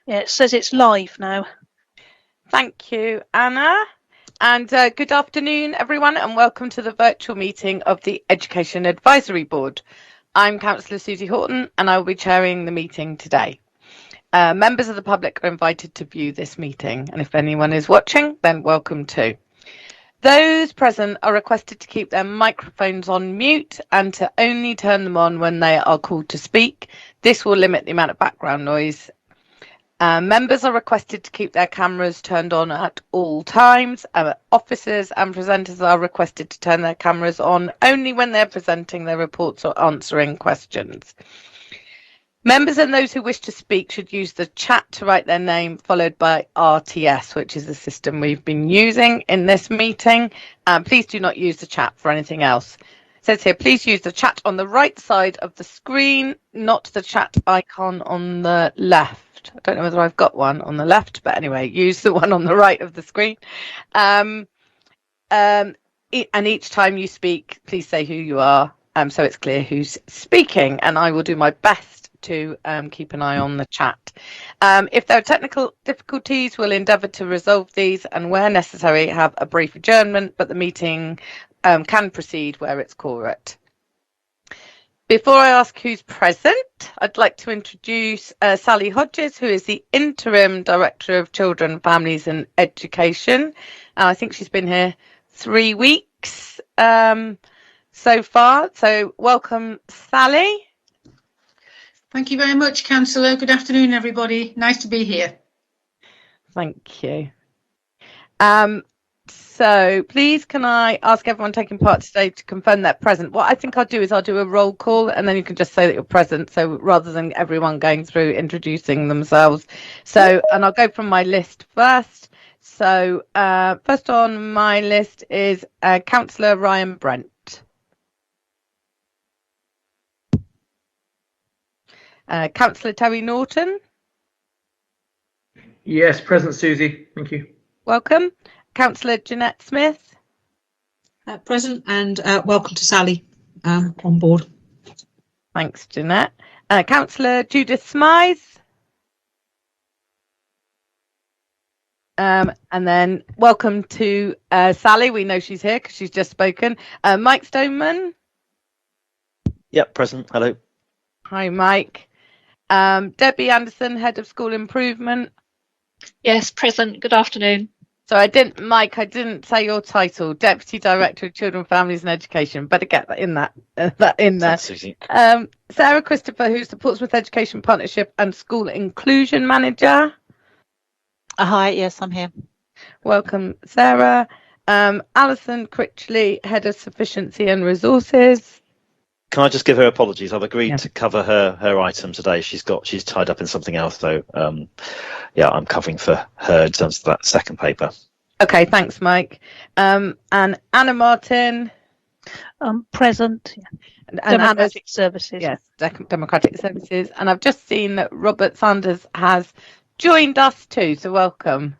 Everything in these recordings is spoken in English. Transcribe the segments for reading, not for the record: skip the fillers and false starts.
Yeah, it says it's live now. Thank you, Anna. And good afternoon, everyone, and welcome to the virtual meeting of the Education Advisory Board. I'm Councillor Susie Horton, and I will be chairing the meeting today. Members of the public are invited to view this meeting, and if anyone is watching, then welcome too. Those present are requested to keep their microphones on mute and to only turn them on when they are called to speak. This will limit the amount of background noise. Members are requested to keep their cameras turned on at all times. Officers and presenters are requested to turn their cameras on only when they're presenting their reports or answering questions. Members and those who wish to speak should use the chat to write their name, followed by RTS, which is the system we've been using in this meeting. Please do not use the chat for anything else. It says here, please use the chat on the right side of the screen, not the chat icon on the left. I don't know whether I've got one on the left, but anyway, use the one on the right of the screen. And each time you speak, please say who you are, so it's clear who's speaking, and I will do my best to keep an eye on the chat. If there are technical difficulties, we'll endeavour to resolve these and where necessary have a brief adjournment, but the meeting can proceed where it's correct. Before I ask who's present, I'd like to introduce Sally Hodges, who is the Interim Director of Children, Families and Education. I think she's been here 3 weeks so far. So welcome, Sally. Thank you very much, Councillor. Good afternoon, everybody. Nice to be here. Thank you. So please can I ask everyone taking part today to confirm they're present? What I think I'll do is I'll do a roll call and then you can just say that you're present. So rather than everyone going through introducing themselves. So, and I'll go from my list first. So first on my list is Councillor Ryan Brent. Councillor Terry Norton. Yes, present, Susie. Thank you. Welcome. Councillor Jeanette Smith. Present, and welcome to Sally on board. Thanks, Jeanette. Councillor Judith Smythe. And then welcome to Sally. We know she's here because she's just spoken. Mike Stoneman. Yep, present. Hello. Hi, Mike. Debbie Anderson, Head of School Improvement. Yes, present. Good afternoon. So Mike, I didn't say your title, Deputy Director of Children, Families and Education. Better get that in there. Thanks, Susie. Sarah Christopher, who's the Portsmouth Education Partnership and School Inclusion Manager. Hi, yes, I'm here. Welcome, Sarah. Alison Critchley, Head of Sufficiency and Resources. Can I just give her apologies? I've agreed to cover her item today. She's tied up in something else, though. Yeah, I'm covering for her in terms of that second paper. Okay, thanks, Mike. And Anna Martin. Present. And Democratic Services. Yes, Democratic Services. And I've just seen that Robert Sanders has joined us too, so welcome.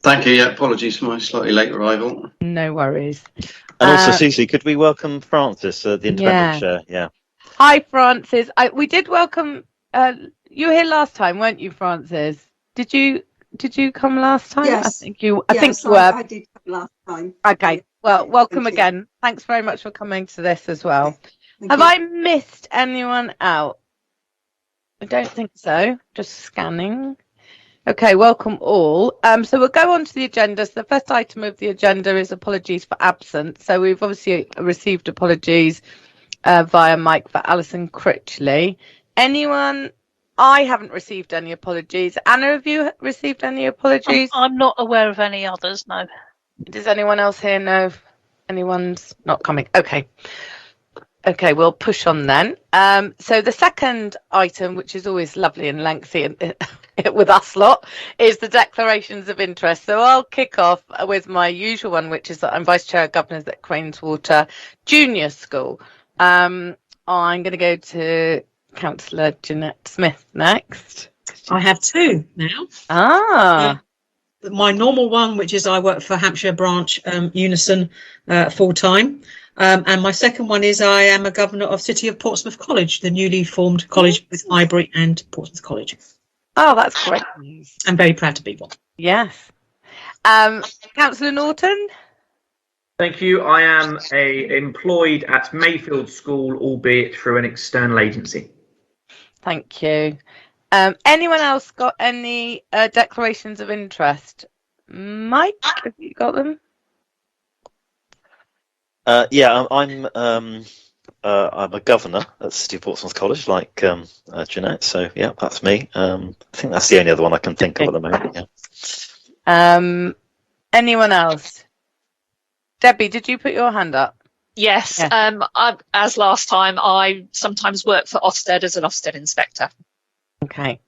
Thank you. Yeah, apologies for my slightly late arrival. No worries. And also, Susie, could we welcome Francis, the independent chair? Yeah. Hi, Francis. We did welcome. You were here last time, weren't you, Francis? Did you come last time? Yes. I think you were. I did come last time. Okay. Well, welcome again. Thanks very much for coming to this as well. Okay. Have I missed anyone out? I don't think so. Just scanning. Okay, welcome all. So we'll go on to the agenda. So the first item of the agenda is apologies for absence. So we've obviously received apologies via Mike for Alison Critchley. Anyone? I haven't received any apologies. Anna, have you received any apologies? I'm not aware of any others, no. Does anyone else here know if anyone's not coming? Okay. Okay, we'll push on then. So the second item, which is always lovely and lengthy with us lot, is the declarations of interest. So I'll kick off with my usual one, which is that I'm Vice Chair of Governors at Craneswater Junior School. I'm going to go to Councillor Jeanette Smith next. I have two now. My normal one, which is I work for Hampshire branch Unison full-time. And my second one is I am a governor of City of Portsmouth College, the newly formed college with Highbury and Portsmouth College. Oh, that's great news. I'm very proud to be one. Yes. Councillor Norton? Thank you. I am employed at Mayfield School, albeit through an external agency. Thank you. Anyone else got any declarations of interest? Mike, have you got them? Yeah, I'm a governor at City of Portsmouth College, like Jeanette. So yeah, that's me. I think that's the only other one I can think of at the moment. Yeah. Anyone else? Debbie, did you put your hand up? Yes. Yeah. As last time, I sometimes work for Ofsted as an Ofsted inspector. Okay.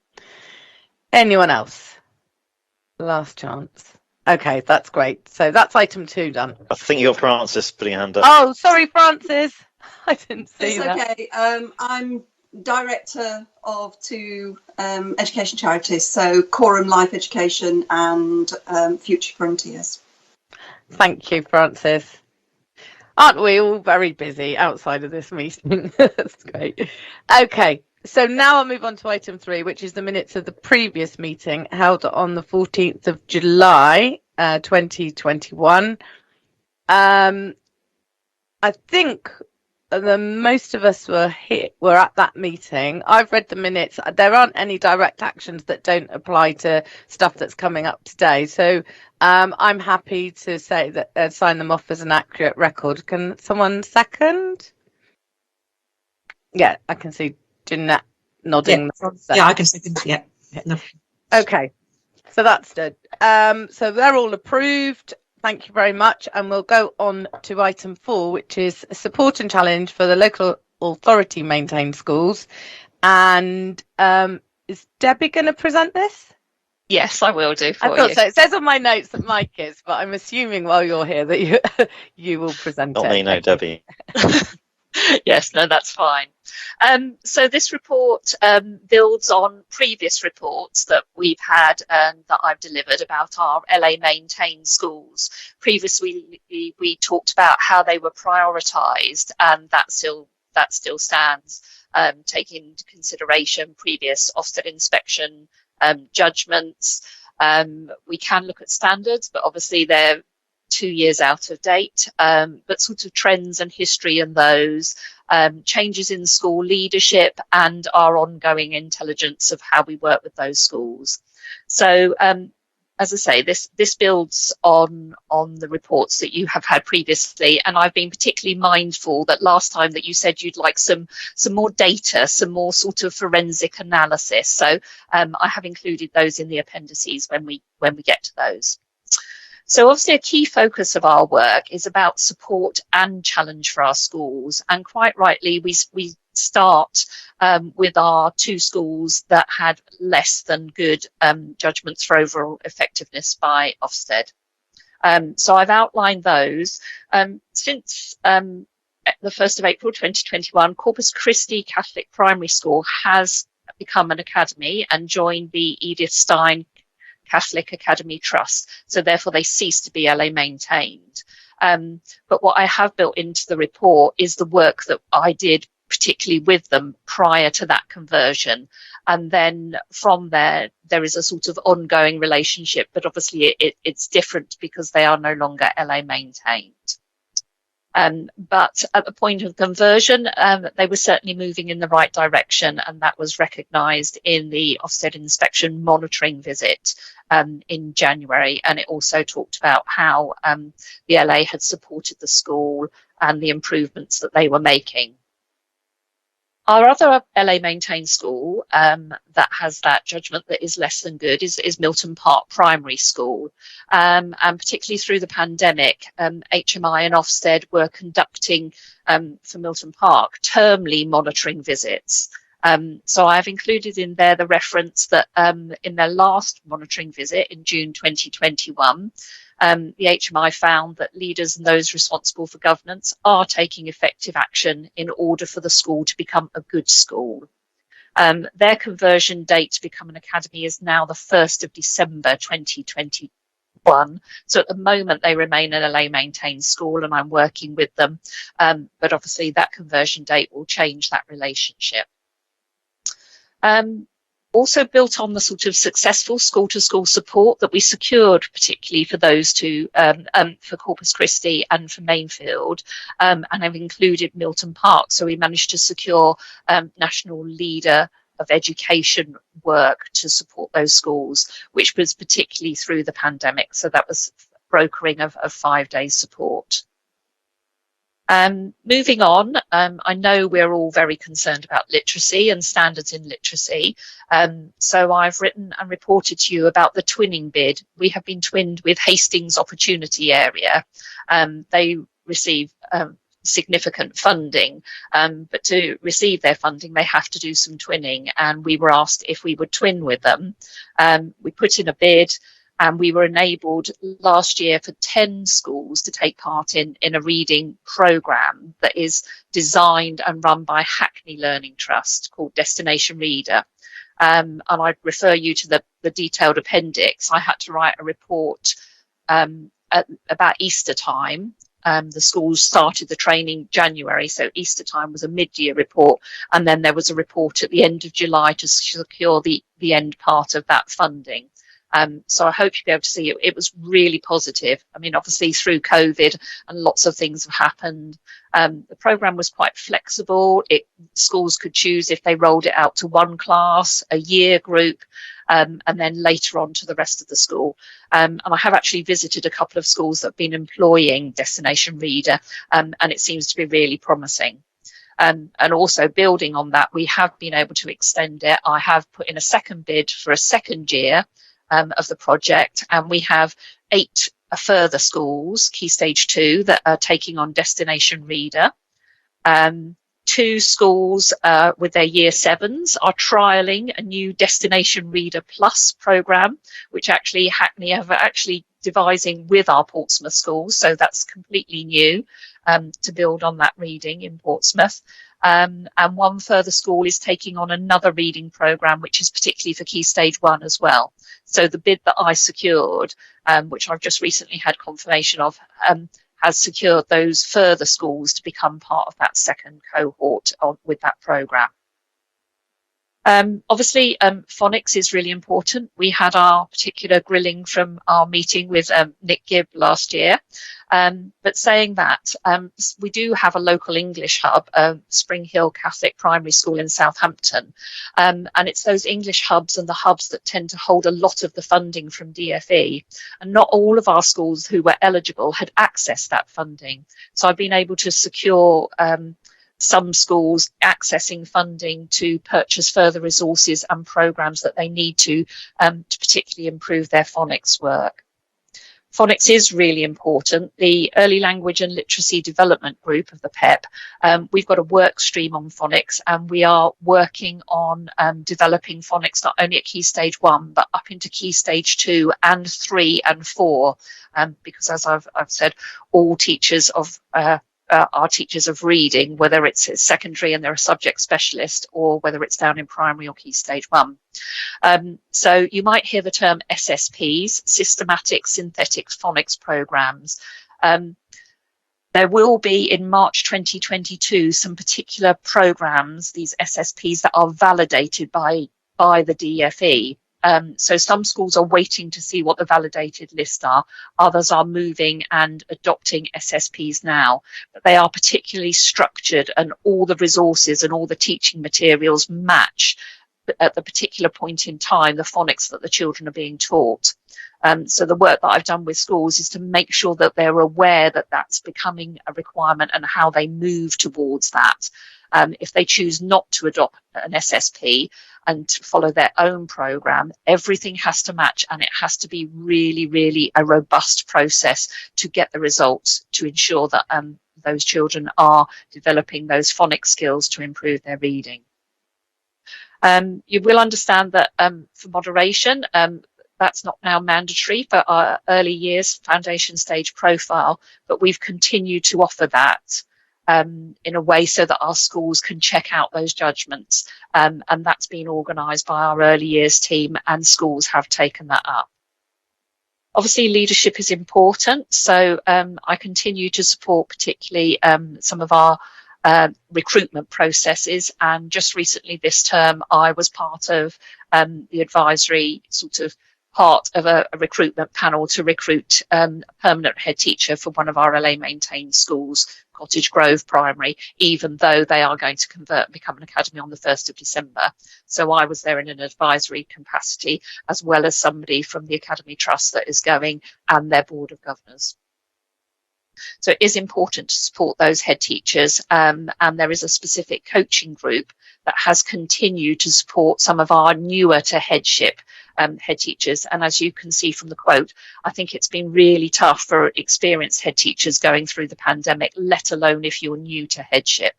Anyone else? Last chance. Okay, that's great. So that's item 2 done. I think you got Francis putting a hand up. Oh, sorry, Francis. I didn't see It's that. okay. I'm director of 2 education charities, so Quorum Life Education and Future Frontiers. Thank you, Francis. Aren't we all very busy outside of this meeting? That's great. Okay, so now I'll move on to item 3, which is the minutes of the previous meeting held on the 14th of July, 2021. I think most of us were at that meeting. I've read the minutes. There aren't any direct actions that don't apply to stuff that's coming up today. So I'm happy to say that sign them off as an accurate record. Can someone second? Yeah, I can see Jeanette nodding. Yeah, I can second. Yeah. No. Okay, so that's good. So they're all approved. Thank you very much. And we'll go on to item 4, which is support and challenge for the local authority maintained schools. And is Debbie going to present this? Yes, I will do for I thought you. so. It says on my notes that Mike is, but I'm assuming while you're here that you will present Not it. me, no, Debbie. Yes, no, that's fine. So this report builds on previous reports that we've had that I've delivered about our LA maintained schools. Previously, we talked about how they were prioritised, and that still stands, taking into consideration previous Ofsted inspection judgments. We can look at standards, but obviously they're 2 years out of date, but sort of trends and history in those, changes in school leadership and our ongoing intelligence of how we work with those schools. So as I say, this builds on the reports that you have had previously, and I've been particularly mindful that last time that you said you'd like some more data, some more sort of forensic analysis. So I have included those in the appendices when we get to those. So obviously a key focus of our work is about support and challenge for our schools. And quite rightly, we start with our 2 schools that had less than good judgments for overall effectiveness by Ofsted. So I've outlined those. Since the 1st of April 2021, Corpus Christi Catholic Primary School has become an academy and joined the Edith Stein Catholic Academy Trust, so therefore they cease to be LA maintained. But what I have built into the report is the work that I did particularly with them prior to that conversion, and then from there is a sort of ongoing relationship, but obviously it's different because they are no longer LA maintained. But at the point of conversion, they were certainly moving in the right direction, and that was recognised in the Ofsted inspection monitoring visit in January. And it also talked about how the LA had supported the school and the improvements that they were making. Our other LA maintained school that has that judgment that is less than good is Milton Park Primary School. And particularly through the pandemic, HMI and Ofsted were conducting, for Milton Park, termly monitoring visits. So I've included in there the reference that in their last monitoring visit in June 2021, the HMI found that leaders and those responsible for governance are taking effective action in order for the school to become a good school. Their conversion date to become an academy is now the 1st of December 2021. So at the moment they remain an LA maintained school and I'm working with them. But obviously that conversion date will change that relationship. also built on the sort of successful school-to-school support that we secured, particularly for those two, for Corpus Christi and for Mainfield, and have included Milton Park. So we managed to secure national leader of education work to support those schools, which was particularly through the pandemic. So that was brokering of 5 days support. Moving on, I know we're all very concerned about literacy and standards in literacy. So I've written and reported to you about the twinning bid. We have been twinned with Hastings Opportunity Area. They receive significant funding, but to receive their funding, they have to do some twinning. And we were asked if we would twin with them. We put in a bid. And we were enabled last year for 10 schools to take part in a reading programme that is designed and run by Hackney Learning Trust called Destination Reader. And I'd refer you to the detailed appendix. I had to write a report at about Easter time. The schools started the training January, so Easter time was a mid-year report. And then there was a report at the end of July to secure the end part of that funding. So I hope you'll be able to see it. It was really positive. I mean, obviously through COVID and lots of things have happened. The programme was quite flexible. Schools could choose if they rolled it out to one class, a year group, and then later on to the rest of the school. And I have actually visited a couple of schools that have been employing Destination Reader, and it seems to be really promising. And also building on that, we have been able to extend it. I have put in a second bid for a second year of the project, and we have 8 further schools, Key Stage 2, that are taking on Destination Reader. 2 schools with their Year 7s are trialling a new Destination Reader Plus programme, which actually Hackney have actually devising with our Portsmouth schools. So that's completely new to build on that reading in Portsmouth. And one further school is taking on another reading programme, which is particularly for Key Stage 1 as well. So the bid that I secured, which I've just recently had confirmation of, has secured those further schools to become part of that second cohort with that programme. Obviously, phonics is really important. We had our particular grilling from our meeting with Nick Gibb last year. But saying that, we do have a local English hub, Spring Hill Catholic Primary School in Southampton. And it's those English hubs and the hubs that tend to hold a lot of the funding from DFE. And not all of our schools who were eligible had accessed that funding. So I've been able to secure some schools accessing funding to purchase further resources and programmes that they need to particularly improve their phonics work. Phonics is really important. The Early Language and Literacy Development Group of the PEP, we've got a work stream on phonics, and we are working on developing phonics not only at Key Stage 1 but up into Key Stage 2 and 3 and 4, because as I've said, all teachers of are teachers of reading, whether it's secondary and they're a subject specialist, or whether it's down in primary or Key Stage 1. So you might hear the term SSPs, Systematic Synthetic Phonics Programmes. There will be in March 2022 some particular programmes, these SSPs, that are validated by the DFE. So some schools are waiting to see what the validated list are. Others are moving and adopting SSPs now, but they are particularly structured, and all the resources and all the teaching materials match at the particular point in time the phonics that the children are being taught. So the work that I've done with schools is to make sure that they're aware that that's becoming a requirement and how they move towards that. If they choose not to adopt an SSP and to follow their own programme, everything has to match, and it has to be really, really a robust process to get the results to ensure that those children are developing those phonics skills to improve their reading. You will understand that for moderation, that's not now mandatory for our early years foundation stage profile, but we've continued to offer that in a way so that our schools can check out those judgments, and that's been organised by our early years team, and schools have taken that up. Obviously, leadership is important, so I continue to support particularly some of our recruitment processes. And just recently this term, I was part of the advisory sort of part of a recruitment panel to recruit a permanent head teacher for one of our LA maintained schools, Cottage Grove Primary, even though they are going to convert and become an academy on the 1st of December. So I was there in an advisory capacity, as well as somebody from the Academy Trust that is going, and their Board of Governors. So it is important to support those head teachers, and there is a specific coaching group that has continued to support some of our newer to headship head teachers. And as you can see from the quote, I think it's been really tough for experienced head teachers going through the pandemic, let alone if you're new to headship.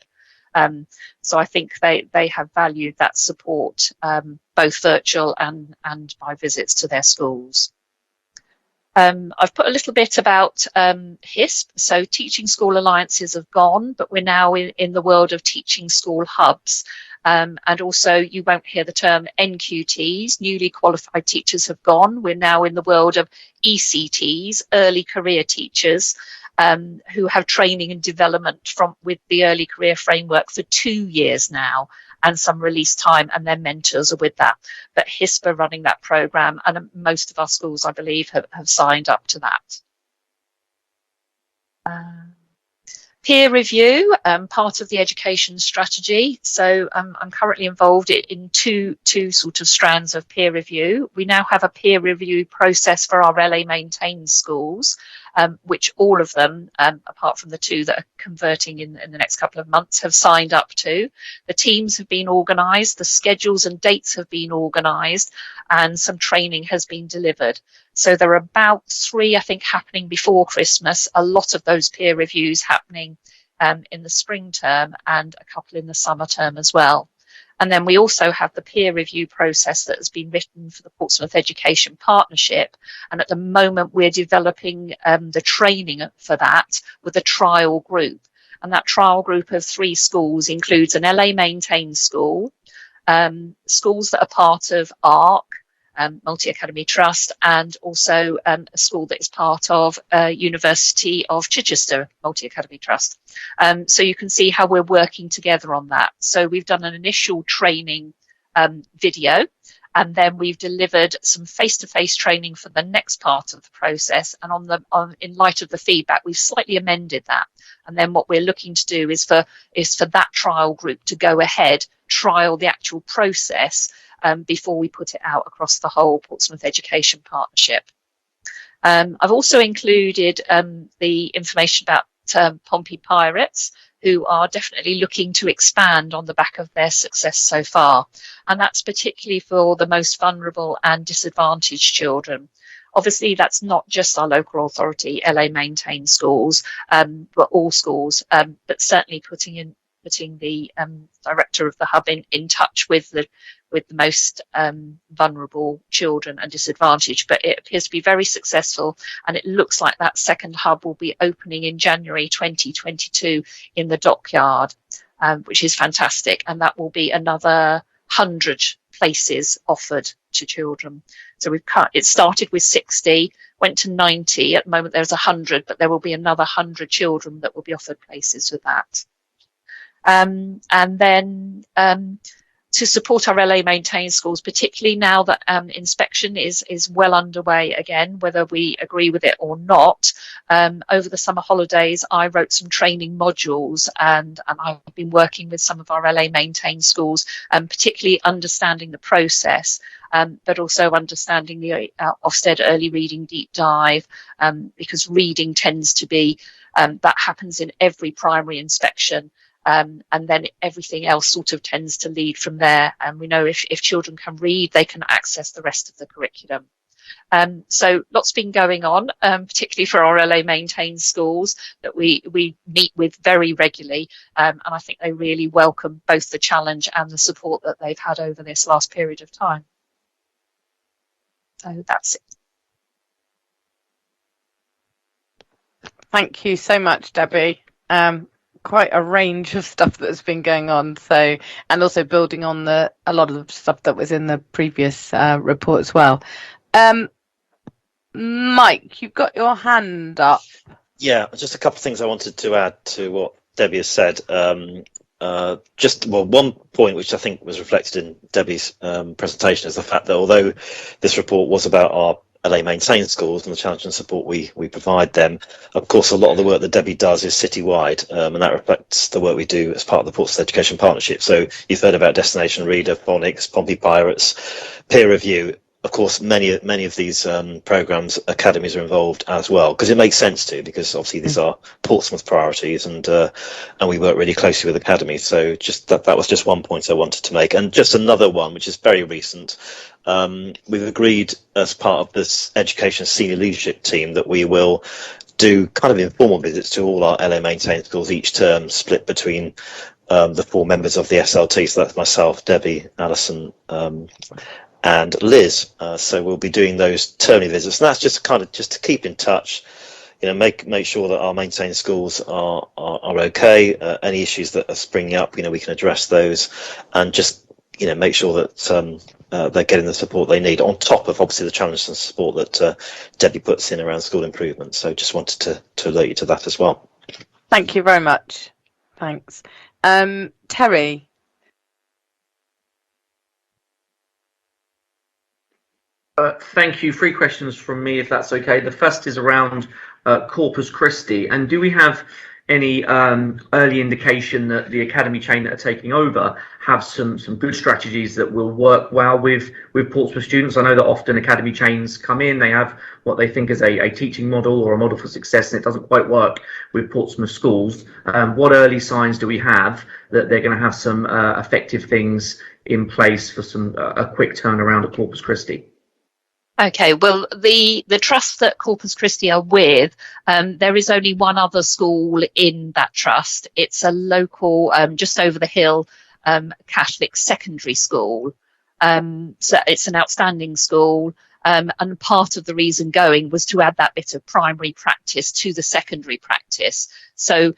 So I think they have valued that support, both virtual and by visits to their schools. I've put a little bit about HISP. So Teaching School Alliances have gone, but we're now in the world of Teaching School Hubs. And also you won't hear the term NQTs, newly qualified teachers have gone. We're now in the world of ECTs, early career teachers, who have training and development with the early career framework for 2 years now, and some release time, and their mentors are with that. But HISP are running that programme, and most of our schools, I believe, have signed up to that. Peer review, part of the education strategy. So I'm currently involved in two sort of strands of peer review. We now have a peer review process for our LA maintained schools, which all of them, apart from the 2 that are converting in the next couple of months, have signed up to. The teams have been organised, the schedules and dates have been organised, and some training has been delivered. So there are about 3, I think, happening before Christmas, a lot of those peer reviews happening in the spring term, and a couple in the summer term as well. And then we also have the peer review process that has been written for the Portsmouth Education Partnership. And at the moment, we're developing the training for that with a trial group. And that trial group of 3 schools includes an LA maintained school, schools that are part of ARC, Multi-Academy Trust, and also a school that is part of University of Chichester Multi-Academy Trust. So you can see how we're working together on that. So we've done an initial training video, and then we've delivered some face-to-face training for the next part of the process. And in light of the feedback, we've slightly amended that. And then what we're looking to do is for that trial group to go ahead, trial the actual process before we put it out across the whole Portsmouth Education Partnership. I've also included the information about Pompey Pirates, who are definitely looking to expand on the back of their success so far. And that's particularly for the most vulnerable and disadvantaged children. Obviously, that's not just our local authority, LA maintained schools, but all schools, but certainly putting the director of the hub in touch with the most vulnerable children and disadvantaged. But it appears to be very successful, and it looks like that second hub will be opening in January 2022 in the Dockyard, which is fantastic, and that will be another 100 places offered to children. So it started with 60, went to 90. At the moment there's 100, but there will be another 100 children that will be offered places with that. And then to support our LA maintained schools, particularly now that inspection is well underway again, whether we agree with it or not. Over the summer holidays, I wrote some training modules, and I've been working with some of our LA maintained schools, particularly understanding the process, but also understanding the Ofsted early reading deep dive, because reading tends to be, that happens in every primary inspection. And then everything else sort of tends to lead from there. And we know if children can read, they can access the rest of the curriculum. So lots been going on, particularly for our LA maintained schools that we meet with very regularly. And I think they really welcome both the challenge and the support that they've had over this last period of time. So that's it. Thank you so much, Debbie. Quite a range of stuff that has been going on, so, and also building on a lot of stuff that was in the previous report as well. Mike, you've got your hand up. Yeah, just a couple of things I wanted to add to what Debbie has said, one point which I think was reflected in Debbie's presentation is the fact that although this report was about our LA maintained schools and the challenge and support we provide them, of course a lot of the work that Debbie does is citywide, and that reflects the work we do as part of the Portsmouth Education Partnership. So you've heard about Destination Reader, Phonics, Pompey Pirates, peer review. Of course, many of these programmes, academies are involved as well, because it makes sense to, because obviously these are Portsmouth priorities, and we work really closely with academies. So just that was just one point I wanted to make, and just another one which is very recent. We've agreed as part of this education senior leadership team that we will do kind of informal visits to all our LA maintained schools each term, split between the 4 members of the SLT. So that's myself, Debbie, Alison, and Liz. So we'll be doing those termly visits, and that's just to keep in touch, make sure that our maintained schools are okay. Any issues that are springing up, we can address those, and just make sure that they're getting the support they need, on top of obviously the challenge and support that Debbie puts in around school improvement. So just wanted to alert you to that as well. Thank you very much. Thanks. Terry. Thank you. 3 questions from me, if that's okay. The first is around Corpus Christi, and do we have any early indication that the academy chain that are taking over have some good strategies that will work well with Portsmouth students? I know that often academy chains come in, they have what they think is a teaching model or a model for success, and it doesn't quite work with Portsmouth schools. What early signs do we have that they're going to have some effective things in place for a quick turnaround at Corpus Christi? Okay, well, the trust that Corpus Christi are with, there is only one other school in that trust. It's a local, just over the hill, Catholic secondary school. So it's an outstanding school, and part of the reason going was to add that bit of primary practice to the secondary practice. So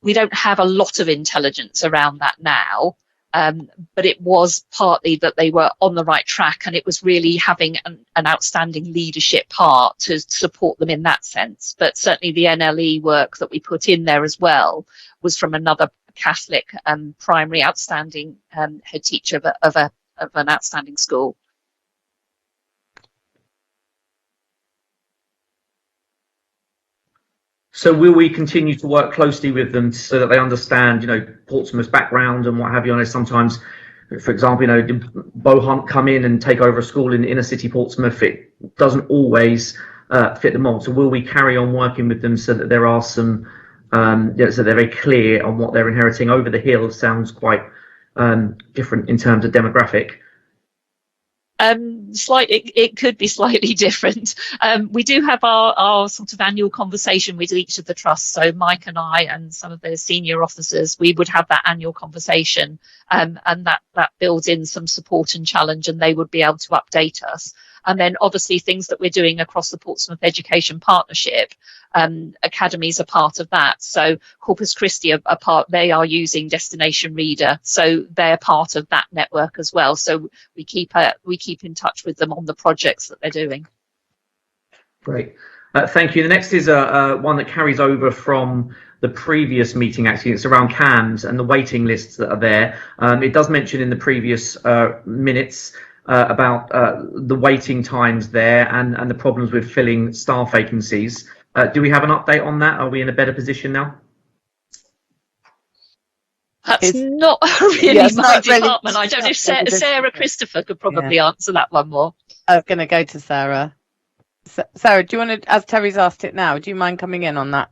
we don't have a lot of intelligence around that now. But it was partly that they were on the right track, and it was really having an outstanding leadership part to support them in that sense. But certainly the NLE work that we put in there as well was from another Catholic primary outstanding head teacher of an outstanding school. So will we continue to work closely with them so that they understand, Portsmouth's background and what have you? I know sometimes, for example, Bo Hunt come in and take over a school in inner city Portsmouth. It doesn't always fit the mold. So will we carry on working with them so that there are some, so they're very clear on what they're inheriting? Over the hill sounds quite different in terms of demographic. It could be slightly different. We do have our sort of annual conversation with each of the trusts. So Mike and I and some of the senior officers, we would have that annual conversation, and that builds in some support and challenge, and they would be able to update us. And then obviously things that we're doing across the Portsmouth Education Partnership, academies are part of that. So Corpus Christi are part, they are using Destination Reader, so they're part of that network as well. So we keep in touch with them on the projects that they're doing. Great, thank you. The next is one that carries over from the previous meeting. Actually, it's around CAMS and the waiting lists that are there. It does mention in the previous minutes about the waiting times there and the problems with filling staff vacancies. Do we have an update on that? Are we in a better position now? That's not really my department. I don't know if Sarah Christopher could probably answer that one more. I was going to go to Sarah. Sarah, do you want to, as Terry's asked it now, do you mind coming in on that?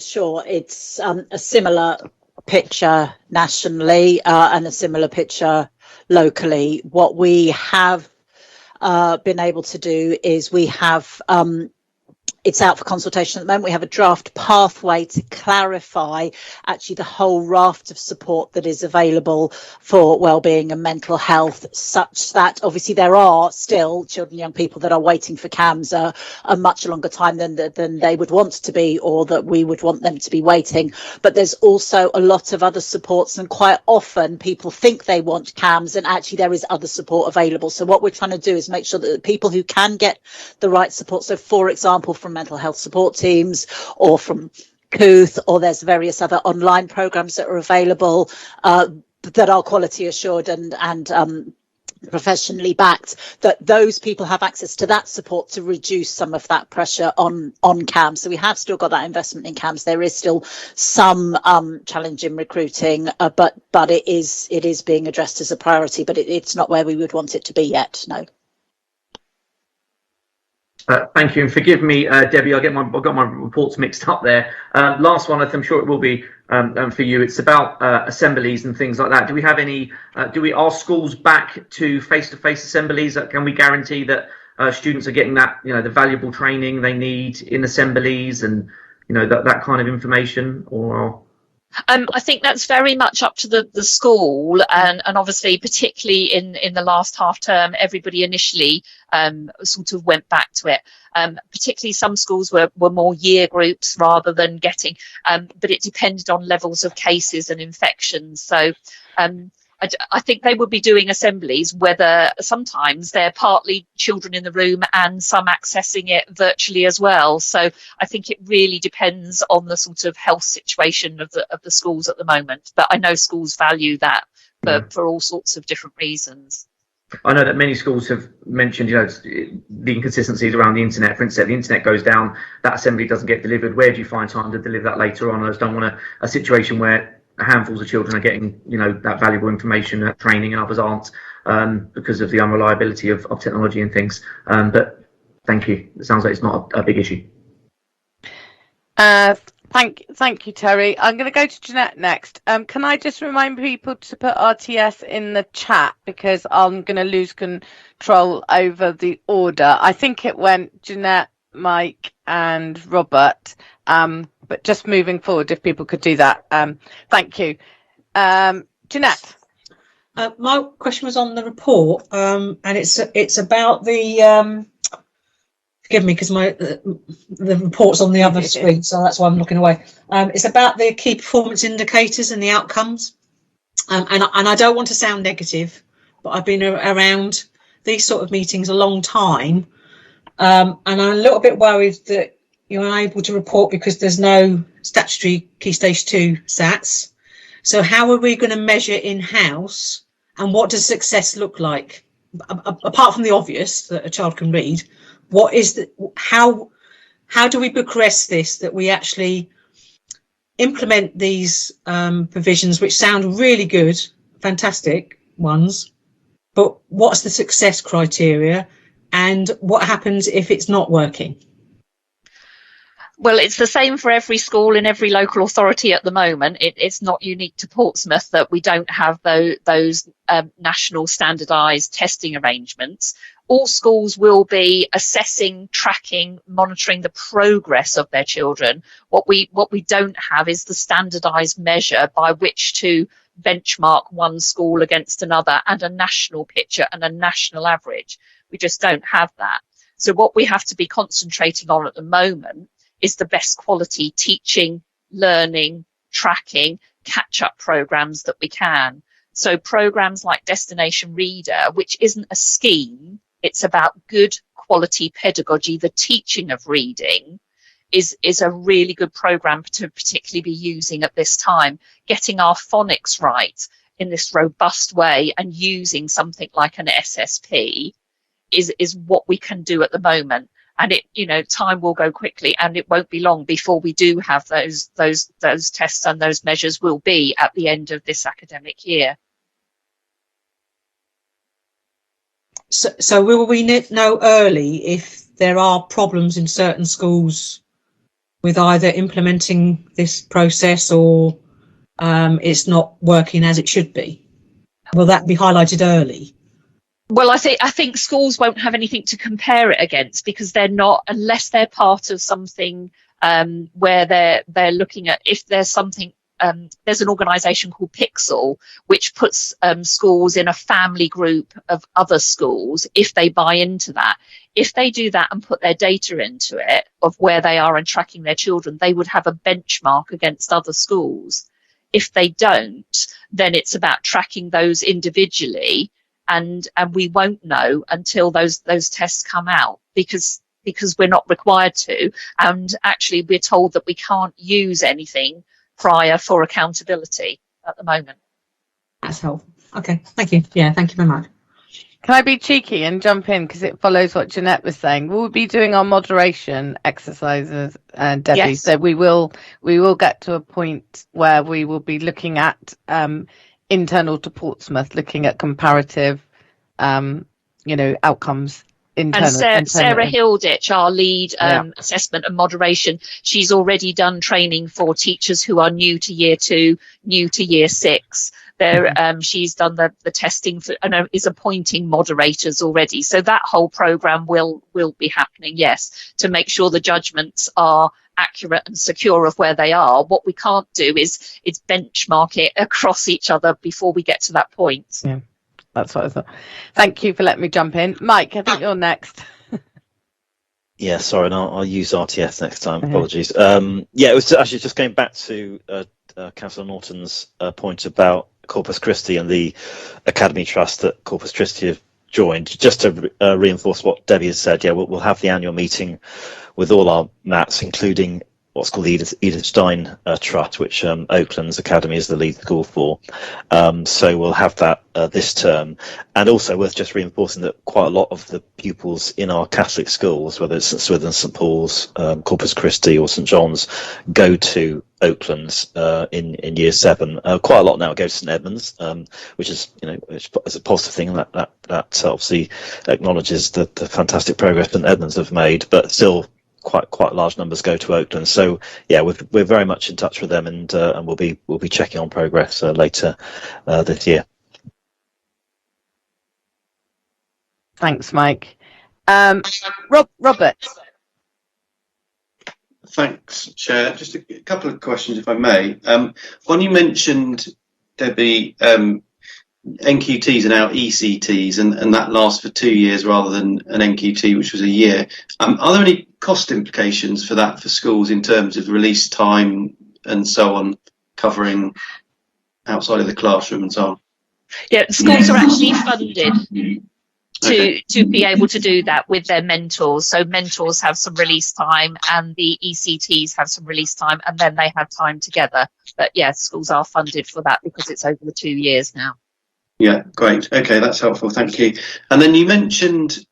Sure. It's a similar picture nationally and a similar picture locally. What we have been able to do is we have it's out for consultation at the moment. We have a draft pathway to clarify actually the whole raft of support that is available for wellbeing and mental health, such that obviously there are still children and young people that are waiting for CAMS a much longer time than they would want to be, or that we would want them to be waiting. But there's also a lot of other supports, and quite often people think they want CAMS and actually there is other support available. So what we're trying to do is make sure that the people who can get the right support, so for example from mental health support teams or from Couth, or there's various other online programs that are available that are quality assured and professionally backed, that those people have access to that support to reduce some of that pressure on CAMS. So we have still got that investment in CAMS. There is still some challenge in recruiting, but it is being addressed as a priority, but it's not where we would want it to be yet, no. Thank you, and forgive me, Debbie. I've got my reports mixed up there. Last one, I'm sure it will be for you. It's about assemblies and things like that. Do we have any? Are schools back to face-to-face assemblies? Can we guarantee that students are getting that, the valuable training they need in assemblies and that kind of information? Or I think that's very much up to the school, and obviously, particularly in the last half term, everybody initially sort of went back to it. Particularly some schools were more year groups rather than getting, but it depended on levels of cases and infections. So I think they would be doing assemblies, whether sometimes they're partly children in the room and some accessing it virtually as well. So I think it really depends on the sort of health situation of the schools at the moment. But I know schools value that for all sorts of different reasons. I know that many schools have mentioned, the inconsistencies around the internet. For instance, the internet goes down, that assembly doesn't get delivered. Where do you find time to deliver that later on? I just don't want a situation where handfuls of children are getting, that valuable information, training, and others aren't, because of the unreliability of technology and things. But thank you. It sounds like it's not a big issue. Thank you, Terry. I'm going to go to Jeanette next. Can I just remind people to put RTS in the chat, because I'm going to lose control over the order. I think it went Jeanette, Mike, and Robert. But just moving forward, if people could do that. Thank you. Jeanette. My question was on the report, and it's about the forgive me, because the report's on the other screen, so that's why I'm looking away. It's about the key performance indicators and the outcomes, and I don't want to sound negative, but I've been around these sort of meetings a long time, and I'm a little bit worried that you're unable to report because there's no statutory Key Stage 2 SATs. So how are we going to measure in-house, and what does success look like? Apart from the obvious that a child can read, what is how do we progress this, that we actually implement these provisions, which sound really good, fantastic ones, but what's the success criteria, and what happens if it's not working? Well, it's the same for every school in every local authority at the moment. It's not unique to Portsmouth that we don't have those national standardised testing arrangements. All schools will be assessing, tracking, monitoring the progress of their children. What we don't have is the standardised measure by which to benchmark one school against another, and a national picture and a national average. We just don't have that. So what we have to be concentrating on at the moment is the best quality teaching, learning, tracking, catch-up programs that we can. So programs like Destination Reader, which isn't a scheme, it's about good quality pedagogy. The teaching of reading is a really good program to particularly be using at this time. Getting our phonics right in this robust way and using something like an SSP is what we can do at the moment. And time will go quickly, and it won't be long before we do have those tests, and those measures will be at the end of this academic year. So will we know early if there are problems in certain schools with either implementing this process or it's not working as it should be? Will that be highlighted early? Well, I think schools won't have anything to compare it against, because they're not, unless they're part of something where they're looking at, if there's something. There's an organisation called Pixel, which puts schools in a family group of other schools if they buy into that. If they do that and put their data into it of where they are and tracking their children, they would have a benchmark against other schools. If they don't, then it's about tracking those individually, and we won't know until those tests come out, because because we're not required to, and actually we're told that we can't use anything prior for accountability at the moment. That's helpful. Okay, thank you. Yeah, thank you very much. Can I be cheeky and jump in because it follows what Jeanette was saying? We'll be doing our moderation exercises, Debbie. Yes. So we will get to a point where we will be looking at internal to Portsmouth, looking at comparative, outcomes. And Sarah Hilditch, our lead assessment and moderation, she's already done training for teachers who are new to year 2, new to year 6. She's done the testing for, and is appointing moderators already. So that whole programme will be happening, yes, to make sure the judgments are accurate and secure of where they are. What we can't do is benchmark it across each other before we get to that point. Yeah. That's what I thought. Thank you for letting me jump in. Mike, I think you're next. Yeah, sorry, and I'll use RTS next time. Apologies. It was actually just going back to Councillor Norton's point about Corpus Christi and the Academy Trust that Corpus Christi have joined. Just to reinforce what Debbie has said, we'll have the annual meeting with all our MATs, including what's called the Edith Stein Trust, which Oakland's Academy is the lead school for. So we'll have that this term. And also worth just reinforcing that quite a lot of the pupils in our Catholic schools, whether it's St Swithin, St Paul's, Corpus Christi or St John's, go to Oakland's in year 7. Quite a lot now go to St Edmunds, which is, which is a positive thing, and that obviously acknowledges the fantastic progress St Edmunds have made, but still quite large numbers go to Oakland. So we're very much in touch with them, and we'll be checking on progress later this year. Thanks, Mike. Robert. Thanks, Chair. Just a couple of questions, if I may. One, you mentioned, Debbie, NQTs are now ECTs, and that lasts for 2 years rather than an NQT, which was a year. Are there any cost implications for that for schools in terms of release time and so on, covering outside of the classroom and so on? Yeah, schools are actually funded to be able to do that with their mentors. So mentors have some release time and the ECTs have some release time, and then they have time together. But yes, schools are funded for that because it's over the 2 years now. Yeah, great. Okay, that's helpful. Thank you. And then you mentioned,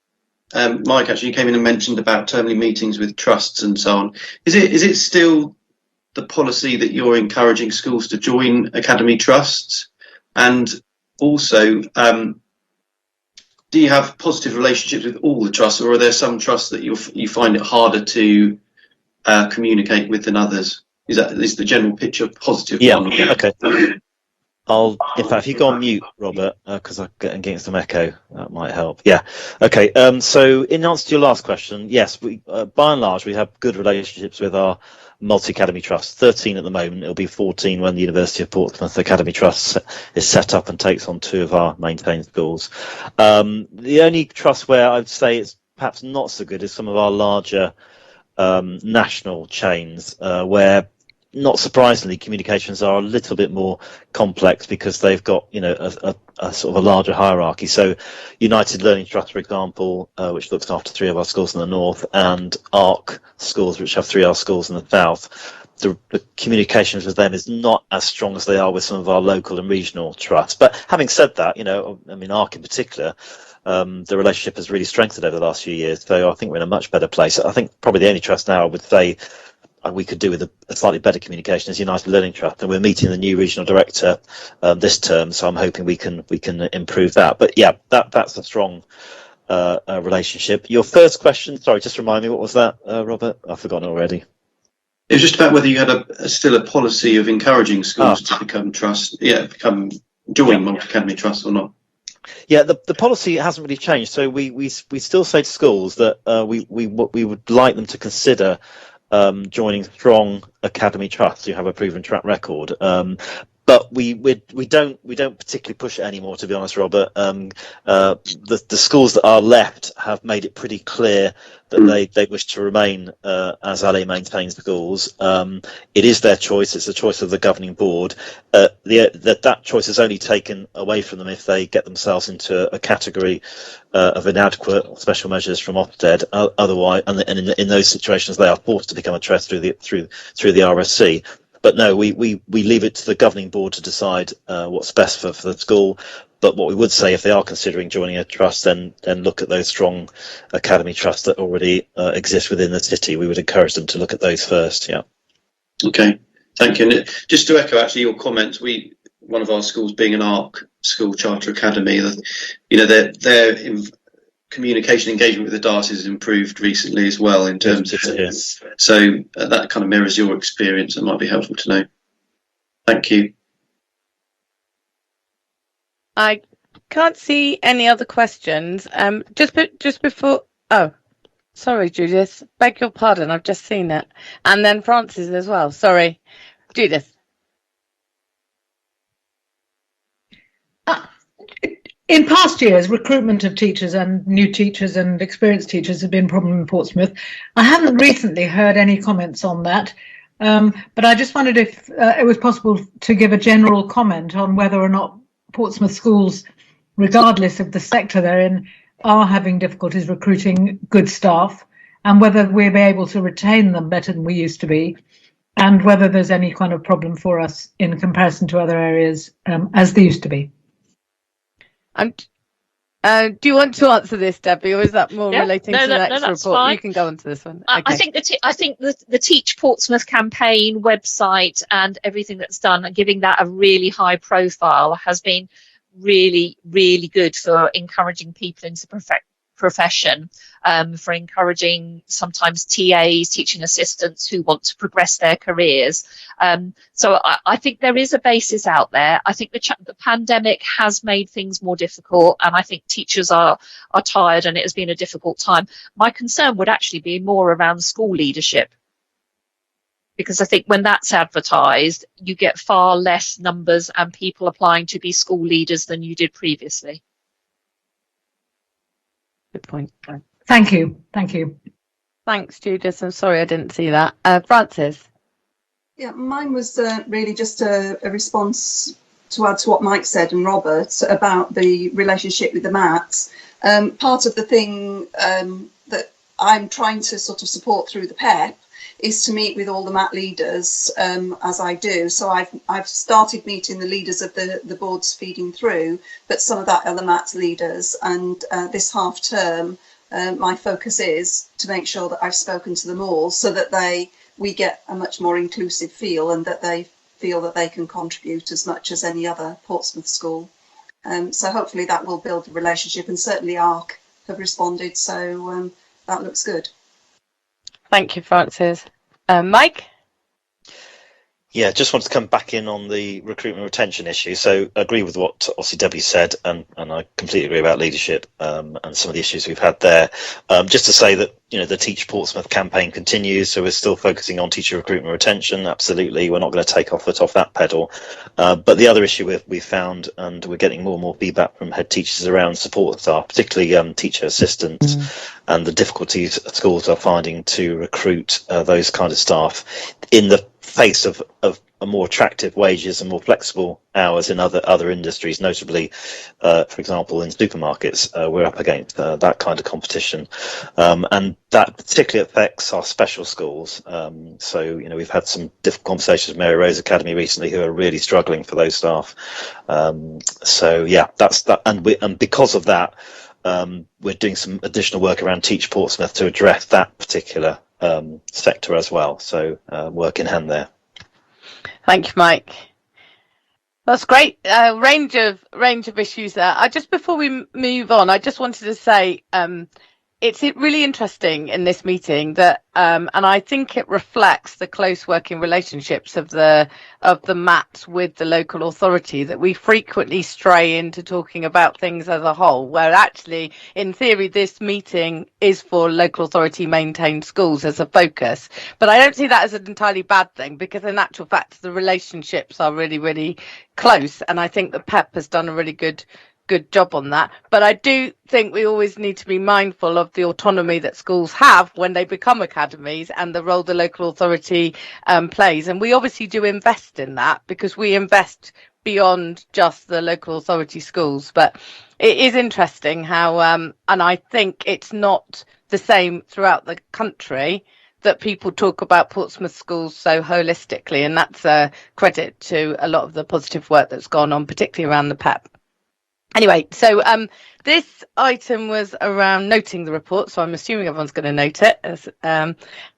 Mike, actually, you came in and mentioned about termly meetings with trusts and so on. Is it still the policy that you're encouraging schools to join academy trusts? And also, do you have positive relationships with all the trusts, or are there some trusts that you find it harder to communicate with than others? Is the general picture positive? Yeah. Okay. In fact, if you go on mute, Robert, because I'm getting some echo, that might help. Yeah. Okay. So in answer to your last question, yes, we by and large we have good relationships with our multi-academy trusts. 13 at the moment. It'll be 14 when the University of Portsmouth Academy Trust is set up and takes on 2 of our maintained schools. The only trust where I'd say it's perhaps not so good is some of our larger national chains, where, not surprisingly, communications are a little bit more complex because they've got, a sort of a larger hierarchy. So United Learning Trust, for example, which looks after 3 of our schools in the north, and ARC schools, which have 3 of our schools in the south, the communications with them is not as strong as they are with some of our local and regional trusts. But having said that, ARC in particular, the relationship has really strengthened over the last few years. So I think we're in a much better place. I think probably the only trust now I would say we could do with a slightly better communication is United Learning Trust, and we're meeting the new regional director this term, so I'm hoping we can improve that. But yeah, that's a strong relationship. Your first question, sorry, just remind me, what was that, Robert? I've forgotten already. It was just about whether you had still a policy of encouraging schools to become join multi-academy trusts or not. Yeah, the policy hasn't really changed. So we still say to schools that we would like them to consider joining strong academy trusts who have a proven track record. but we don't particularly push it anymore, to be honest, Robert. The schools that are left have made it pretty clear that they wish to remain as LA maintains schools. It is their choice. It's the choice of the governing board. That choice is only taken away from them if they get themselves into a category of inadequate or special measures from Ofsted. Otherwise, and in those situations, they are forced to become a trust through the RSC. But no, we leave it to the governing board to decide what's best for the school. But what we would say, if they are considering joining a trust, then look at those strong academy trusts that already exist within the city. We would encourage them to look at those first. Yeah. Okay, thank you. And just to echo actually your comments, one of our schools being an ARC school charter academy, their communication engagement with the diocese has improved recently as well in terms of so that kind of mirrors your experience. It might be helpful to know. Thank you. I can't see any other questions. Just before. Oh, sorry, Judith. Beg your pardon. I've just seen it, and then Francis as well. Sorry, Judith. In past years, recruitment of teachers and new teachers and experienced teachers have been a problem in Portsmouth. I haven't recently heard any comments on that, but I just wondered if it was possible to give a general comment on whether or not Portsmouth schools, regardless of the sector they're in, are having difficulties recruiting good staff, and whether we'll be able to retain them better than we used to be, and whether there's any kind of problem for us in comparison to other areas as they used to be. Do you want to answer this, Debbie, or is that more relating to the next report? Fine. You can go on to this one. Okay. I think the Teach Portsmouth campaign website and everything that's done, and giving that a really high profile, has been really, really good for encouraging people into the profession, for encouraging sometimes TAs, teaching assistants who want to progress their careers. So I think there is a basis out there. I think the pandemic has made things more difficult, and I think teachers are tired, and it has been a difficult time. My concern would actually be more around school leadership, because I think when that's advertised, you get far less numbers and people applying to be school leaders than you did previously. Good point. Thank you. Thank you. Thanks, Judith. I'm sorry I didn't see that. Francis. Yeah, mine was really just a response to add to what Mike said and Robert about the relationship with the MATs. Part of the thing that I'm trying to sort of support through the PEP is to meet with all the MAT leaders as I do. So I've started meeting the leaders of the boards feeding through, but some of that are the MAT leaders. And this half term, my focus is to make sure that I've spoken to them all, so that we get a much more inclusive feel, and that they feel that they can contribute as much as any other Portsmouth school. So hopefully that will build a relationship, and certainly ARC have responded, so that looks good. Thank you, Francis. Mike? Yeah, just wanted to come back in on the recruitment retention issue. So I agree with what obviously Debbie said, and I completely agree about leadership and some of the issues we've had there. Just to say that, the Teach Portsmouth campaign continues, so we're still focusing on teacher recruitment retention. Absolutely, we're not going to take our foot off that pedal. But the other issue we've found, and we're getting more and more feedback from head teachers around support staff, particularly teacher assistants, and the difficulties schools are finding to recruit those kind of staff in the face of more attractive wages and more flexible hours in other industries, notably, for example, in supermarkets. We're up against that kind of competition, and that particularly affects our special schools. So we've had some difficult conversations with Mary Rose Academy recently, who are really struggling for those staff. So yeah, that's that, and because of that, we're doing some additional work around Teach Portsmouth to address that particular sector as well. So work in hand there. Thank you, Mike. That's great. Range of issues there. Before we move on, I just wanted to say, it's really interesting in this meeting that, and I think it reflects the close working relationships of the MAT with the local authority, that we frequently stray into talking about things as a whole, where actually, in theory, this meeting is for local authority maintained schools as a focus. But I don't see that as an entirely bad thing, because in actual fact, the relationships are really, really close. And I think that PEP has done a really good job on that. But I do think we always need to be mindful of the autonomy that schools have when they become academies, and the role the local authority plays. And we obviously do invest in that, because we invest beyond just the local authority schools. But it is interesting how, and I think it's not the same throughout the country, that people talk about Portsmouth schools so holistically, and that's a credit to a lot of the positive work that's gone on, particularly around the PEP. Anyway, so this item was around noting the report, so I'm assuming everyone's going to note it,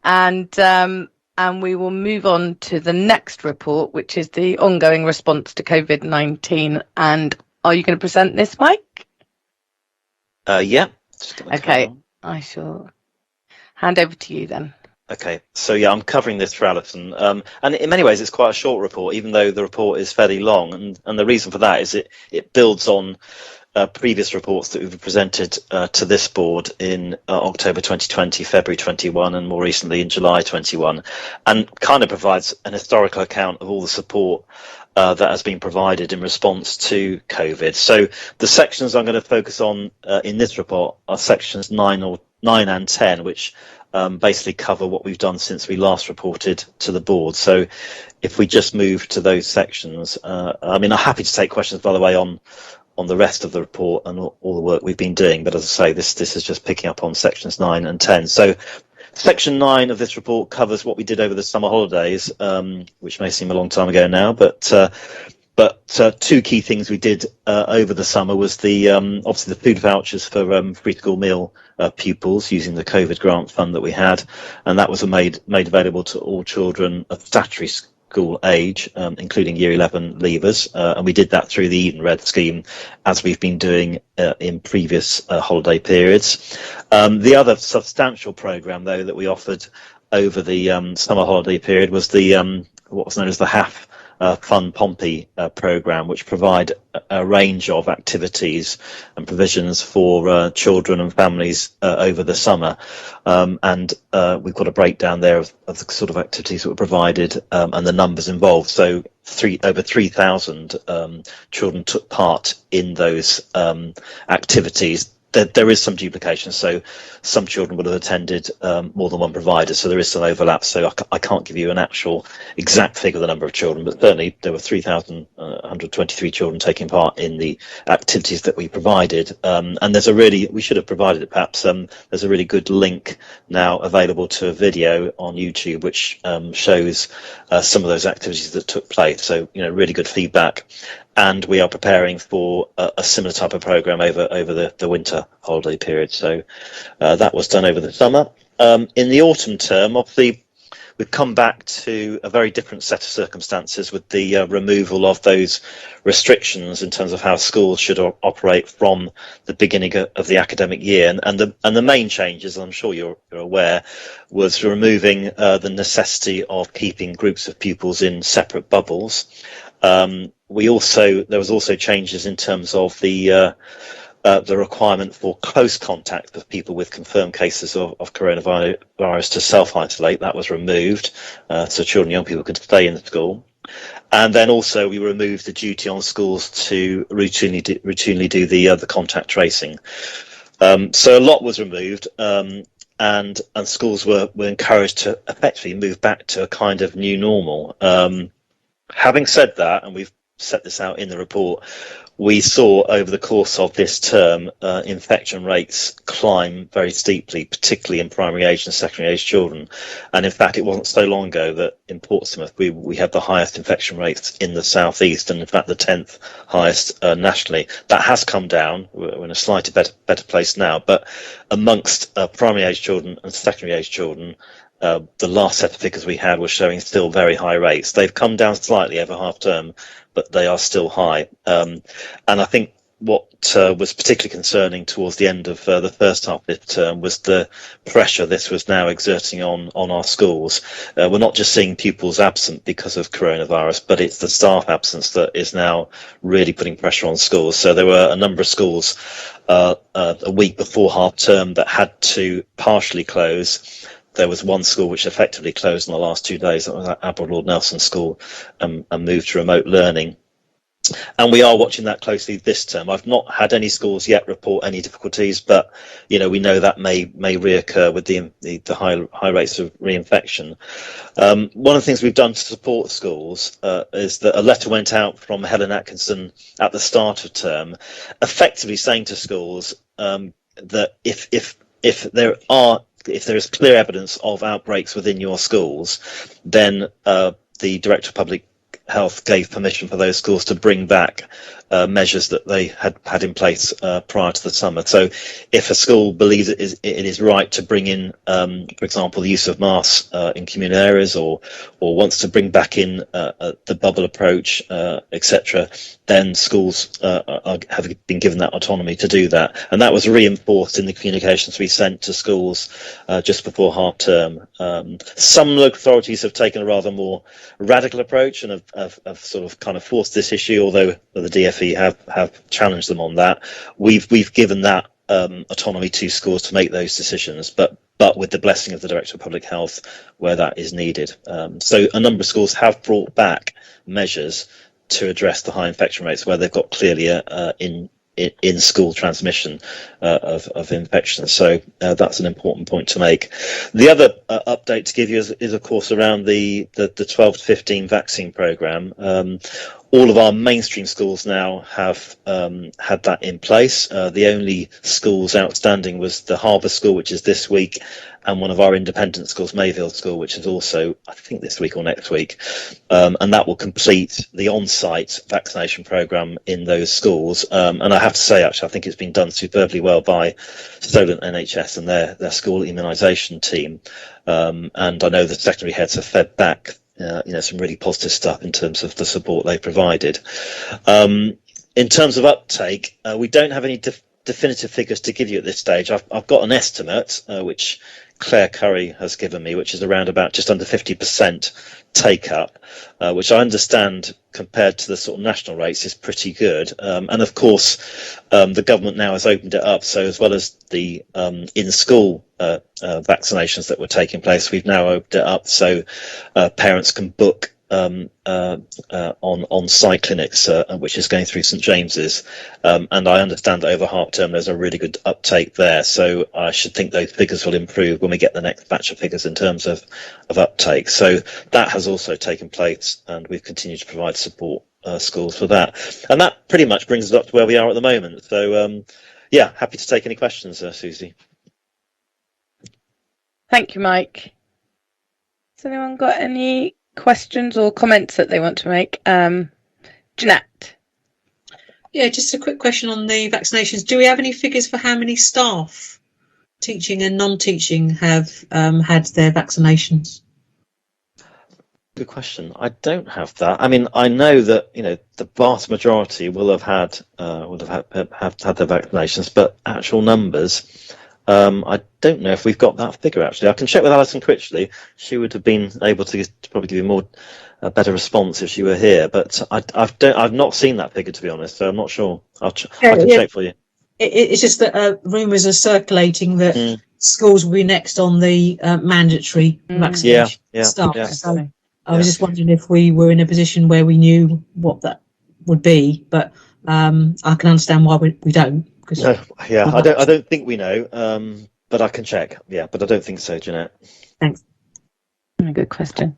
and we will move on to the next report, which is the ongoing response to COVID-19. And are you going to present this, Mike? Yeah. Okay, I shall hand over to you then. Okay, so yeah, I'm covering this for Alison, and in many ways it's quite a short report, even though the report is fairly long, and the reason for that is it builds on previous reports that we've presented to this board in October 2020, February 21, and more recently in July 21, and kind of provides an historical account of all the support that has been provided in response to COVID. So the sections I'm going to focus on in this report are sections 9 and 10, which basically cover what we've done since we last reported to the board. So if we just move to those sections, I mean, I'm happy to take questions, by the way, on the rest of the report and all the work we've been doing. But as I say, this is just picking up on sections 9 and 10. So section 9 of this report covers what we did over the summer holidays, which may seem a long time ago now, but two key things we did over the summer was the obviously the food vouchers for free school meal pupils using the COVID grant fund that we had, and that was made available to all children of statutory school age, including year 11 leavers, and we did that through the Eat and Read scheme, as we've been doing in previous holiday periods. The other substantial programme, though, that we offered over the summer holiday period was the what was known as the HAF Fun Pompey programme, which provide a range of activities and provisions for children and families over the summer, and we've got a breakdown there of the sort of activities that were provided and the numbers involved. So over 3,000 children took part in those activities. There is some duplication, so some children would have attended more than one provider, so there is some overlap. So I can't give you an actual exact figure of the number of children, but certainly there were 3,123 children taking part in the activities that we provided. And we should have provided it perhaps, there's a really good link now available to a video on YouTube which shows some of those activities that took place. So, really good feedback. And we are preparing for a similar type of programme over the winter holiday period. So that was done over the summer. In the autumn term, obviously, we've come back to a very different set of circumstances with the removal of those restrictions in terms of how schools should operate from the beginning of the academic year. And the main changes, I'm sure you're aware, was removing the necessity of keeping groups of pupils in separate bubbles. There was also changes in terms of the requirement for close contact with people with confirmed cases of coronavirus to self-isolate. That was removed, so children and young people could stay in the school. And then also we removed the duty on schools to routinely do the contact tracing. So a lot was removed, and schools were encouraged to effectively move back to a kind of new normal. Having said that, and we've set this out in the report, we saw over the course of this term infection rates climb very steeply, particularly in primary age and secondary age children. And in fact, it wasn't so long ago that in Portsmouth we had the highest infection rates in the southeast, and in fact the 10th highest nationally. That has come down. We're in a slightly better place now, but amongst primary age children and secondary age children, the last set of figures we had were showing still very high rates. They've come down slightly over half term, but they are still high. And I think was particularly concerning towards the end of the first half of this term was the pressure this was now exerting on our schools. We're not just seeing pupils absent because of coronavirus, but it's the staff absence that is now really putting pressure on schools. So there were a number of schools a week before half term that had to partially close. There was one school which effectively closed in the last 2 days. That was at Admiral Lord Nelson School, and moved to remote learning. And we are watching that closely this term. I've not had any schools yet report any difficulties, but we know that may reoccur with the high rates of reinfection. One of the things we've done to support schools is that a letter went out from Helen Atkinson at the start of term, effectively saying to schools that if there is clear evidence of outbreaks within your schools, then the Director of Public Health gave permission for those schools to bring back measures that they had in place prior to the summer. So if a school believes it is right to bring in, for example, the use of masks in communal areas, or wants to bring back in the bubble approach, etc., then schools have been given that autonomy to do that. And that was reinforced in the communications we sent to schools just before half term. Some local authorities have taken a rather more radical approach and have sort of kind of forced this issue, although the DfE have challenged them on that. We've given that autonomy to schools to make those decisions, but with the blessing of the Director of Public Health where that is needed. So a number of schools have brought back measures to address the high infection rates where they've got clearly in school transmission of infection. So that's an important point to make. The other update to give you is of course around the 12 to 15 vaccine programme. All of our mainstream schools now have had that in place. The only schools outstanding was the Harbour School, which is this week, and one of our independent schools, Mayfield School, which is also, I think, this week or next week. And that will complete the on-site vaccination programme in those schools. And I have to say, actually, I think it's been done superbly well by Solent NHS and their school immunisation team. And I know the secondary heads have fed back some really positive stuff in terms of the support they provided. In terms of uptake, we don't have any definitive figures to give you at this stage. I've got an estimate, which Claire Curry has given me, which is around about just under 50% take up, which I understand compared to the sort of national rates is pretty good. And of course, the government now has opened it up. So as well as the in-school vaccinations that were taking place, we've now opened it up so parents can book on-site clinics, which is going through St James's, and I understand that over half term there's a really good uptake there, so I should think those figures will improve when we get the next batch of figures in terms of uptake. So that has also taken place, and we've continued to provide support schools for that, and that pretty much brings us up to where we are at the moment. So yeah, happy to take any questions, Susie. Thank you, Mike. Has anyone got any questions or comments that they want to make? Jeanette? Yeah, just a quick question on the vaccinations. Do we have any figures for how many staff, teaching and non-teaching, have had their vaccinations? Good question. I don't have that. I mean, I know that the vast majority will have had their vaccinations, but actual numbers, I don't know if we've got that figure. Actually, I can check with Alison Critchley. She would have been able to probably give you a better response if she were here. But I've not seen that figure, to be honest. So I'm not sure. I can check for you. It's just that rumours are circulating that schools will be next on the mandatory vaccination stuff. Yeah. So I was just wondering if we were in a position where we knew what that would be, but I can understand why we don't. No, yeah, I don't think we know, but I can check. Yeah, but I don't think so, Jeanette. Thanks. Good question.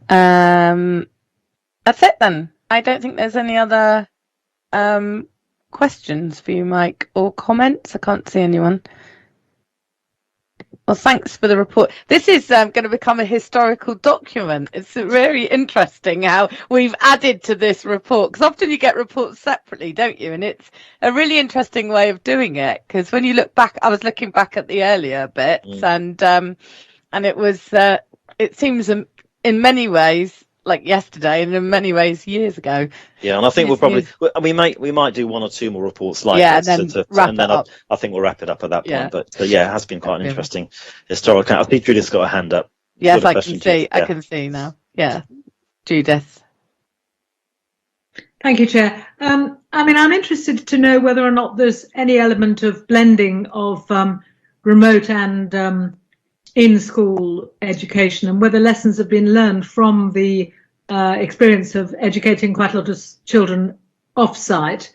That's it then. I don't think there's any other questions for you, Mike, or comments. I can't see anyone. Well, thanks for the report. This is going to become a historical document. It's very interesting how we've added to this report, because often you get reports separately, don't you? And it's a really interesting way of doing it, because when you look back, I was looking back at the earlier bits, and it was it seems in many ways like yesterday, and in many ways years ago. Yeah, and I think we might do 1 or 2 more reports like this, and then wrap it up. I think we'll wrap it up at that point. Yeah. But yeah, it has been quite an interesting historical. I think Judith's got a hand up. Yes, I can see. I can see now. Yeah, Judith. Thank you, Chair. I'm interested to know whether or not there's any element of blending of remote and in-school education, and whether lessons have been learned from the experience of educating quite a lot of children off-site,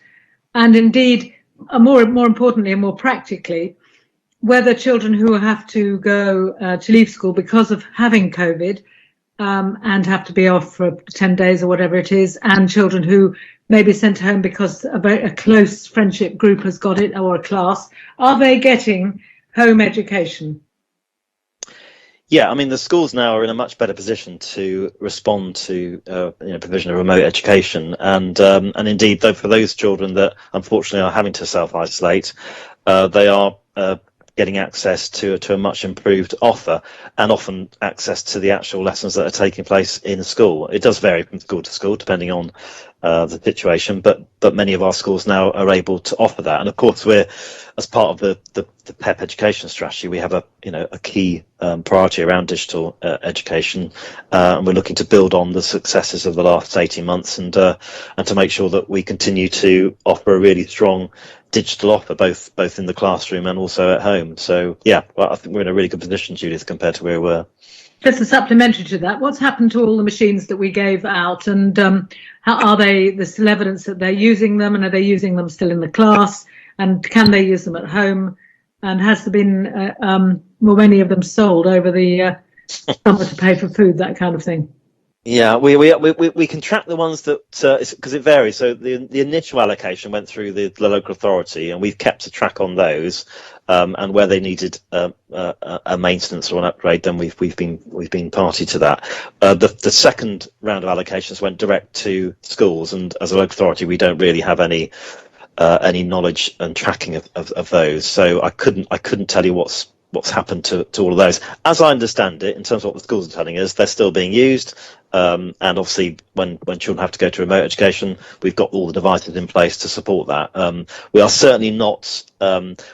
and indeed, more importantly and more practically, whether children who have to go to leave school because of having COVID and have to be off for 10 days or whatever it is, and children who may be sent home because a close friendship group has got it, or a class, are they getting home education? Yeah, I mean, the schools now are in a much better position to respond to provision of remote education, and indeed, though, for those children that unfortunately are having to self-isolate, they are getting access to a much improved offer, and often access to the actual lessons that are taking place in school. It does vary from school to school depending on the situation, but many of our schools now are able to offer that. And of course, we're, as part of the PEP education strategy, we have a key priority around digital education, and we're looking to build on the successes of the last 18 months and to make sure that we continue to offer a really strong digital offer, both in the classroom and also at home. So yeah, well, I think we're in a really good position, Judith, compared to where we were. Just a supplementary to that, what's happened to all the machines that we gave out, and how are they? There's still evidence that they're using them, and are they using them still in the class, and can they use them at home? And has there been many of them sold over the summer to pay for food, that kind of thing? Yeah, we can track the ones that, because it varies. So the initial allocation went through the local authority, and we've kept a track on those, and where they needed a maintenance or an upgrade, then we've been party to that. The second round of allocations went direct to schools, and as a local authority, we don't really have any knowledge and tracking of those. So I couldn't tell you what's happened to all of those. As I understand it, in terms of what the schools are telling us, they're still being used. And obviously, when children have to go to remote education, we've got all the devices in place to support that. We are certainly not,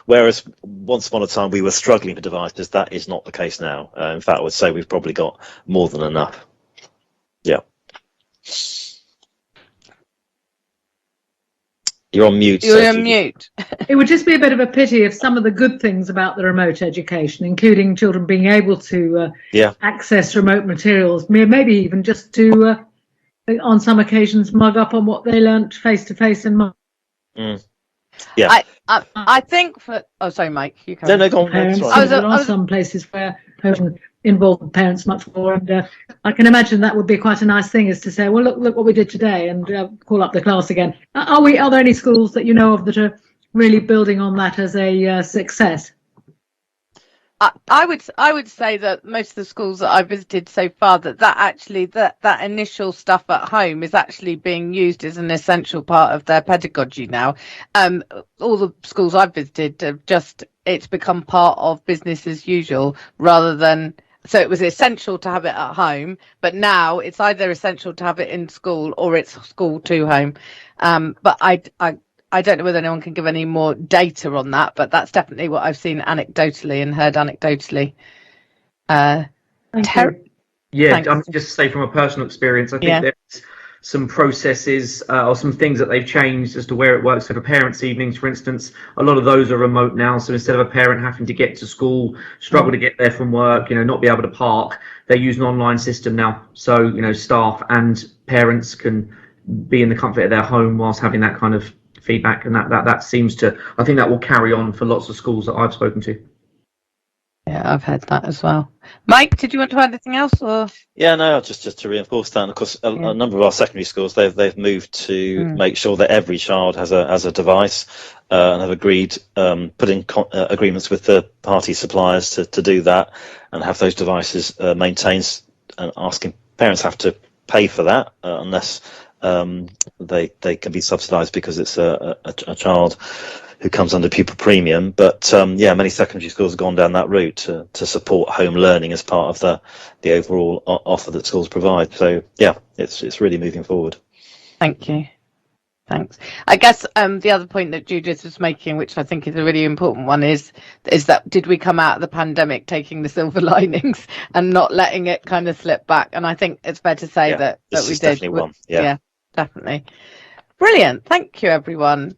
whereas once upon a time we were struggling for devices, that is not the case now. In fact, I would say we've probably got more than enough. Yeah. You're on mute. You're on mute. It would just be a bit of a pity if some of the good things about the remote education, including children being able to access remote materials, maybe even just to, on some occasions, mug up on what they learnt face to face and. Yeah. I think for. Oh, sorry, Mike. You can. No, go on. There are some places where involve parents much more, and I can imagine that would be quite a nice thing, is to say, well, look what we did today, and call up the class again. Are there any schools that you know of that are really building on that as a success? I would say that most of the schools that I've visited so far, that initial stuff at home is actually being used as an essential part of their pedagogy now. All the schools I've visited have it's become part of business as usual, rather than. So it was essential to have it at home, but now it's either essential to have it in school or it's school to home. But I don't know whether anyone can give any more data on that, but that's definitely what I've seen anecdotally and heard anecdotally. Just to say from a personal experience, I think there's some processes or some things that they've changed as to where it works. So for parents' evenings, for instance, a lot of those are remote now. So instead of a parent having to get to school, struggle to get there from work, not be able to park, they use an online system now. So, staff and parents can be in the comfort of their home whilst having that kind of feedback. And that seems to, I think that will carry on for lots of schools that I've spoken to. Yeah, I've heard that as well. Mike, did you want to add anything else? Or? Yeah, no, just to reinforce that. And of course, a number of our secondary schools, they've moved to make sure that every child has a device, and have agreed, put in agreements with the party suppliers to do that, and have those devices maintained, and asking parents have to pay for that unless they can be subsidised because it's a child who comes under pupil premium. But many secondary schools have gone down that route to support home learning as part of the overall offer that schools provide. So yeah, it's really moving forward. Thank you. Thanks. I guess the other point that Judith was making, which I think is a really important one, is that did we come out of the pandemic taking the silver linings and not letting it kind of slip back? And I think it's fair to say that we did. Definitely one. Yeah, definitely. Brilliant. Thank you, everyone.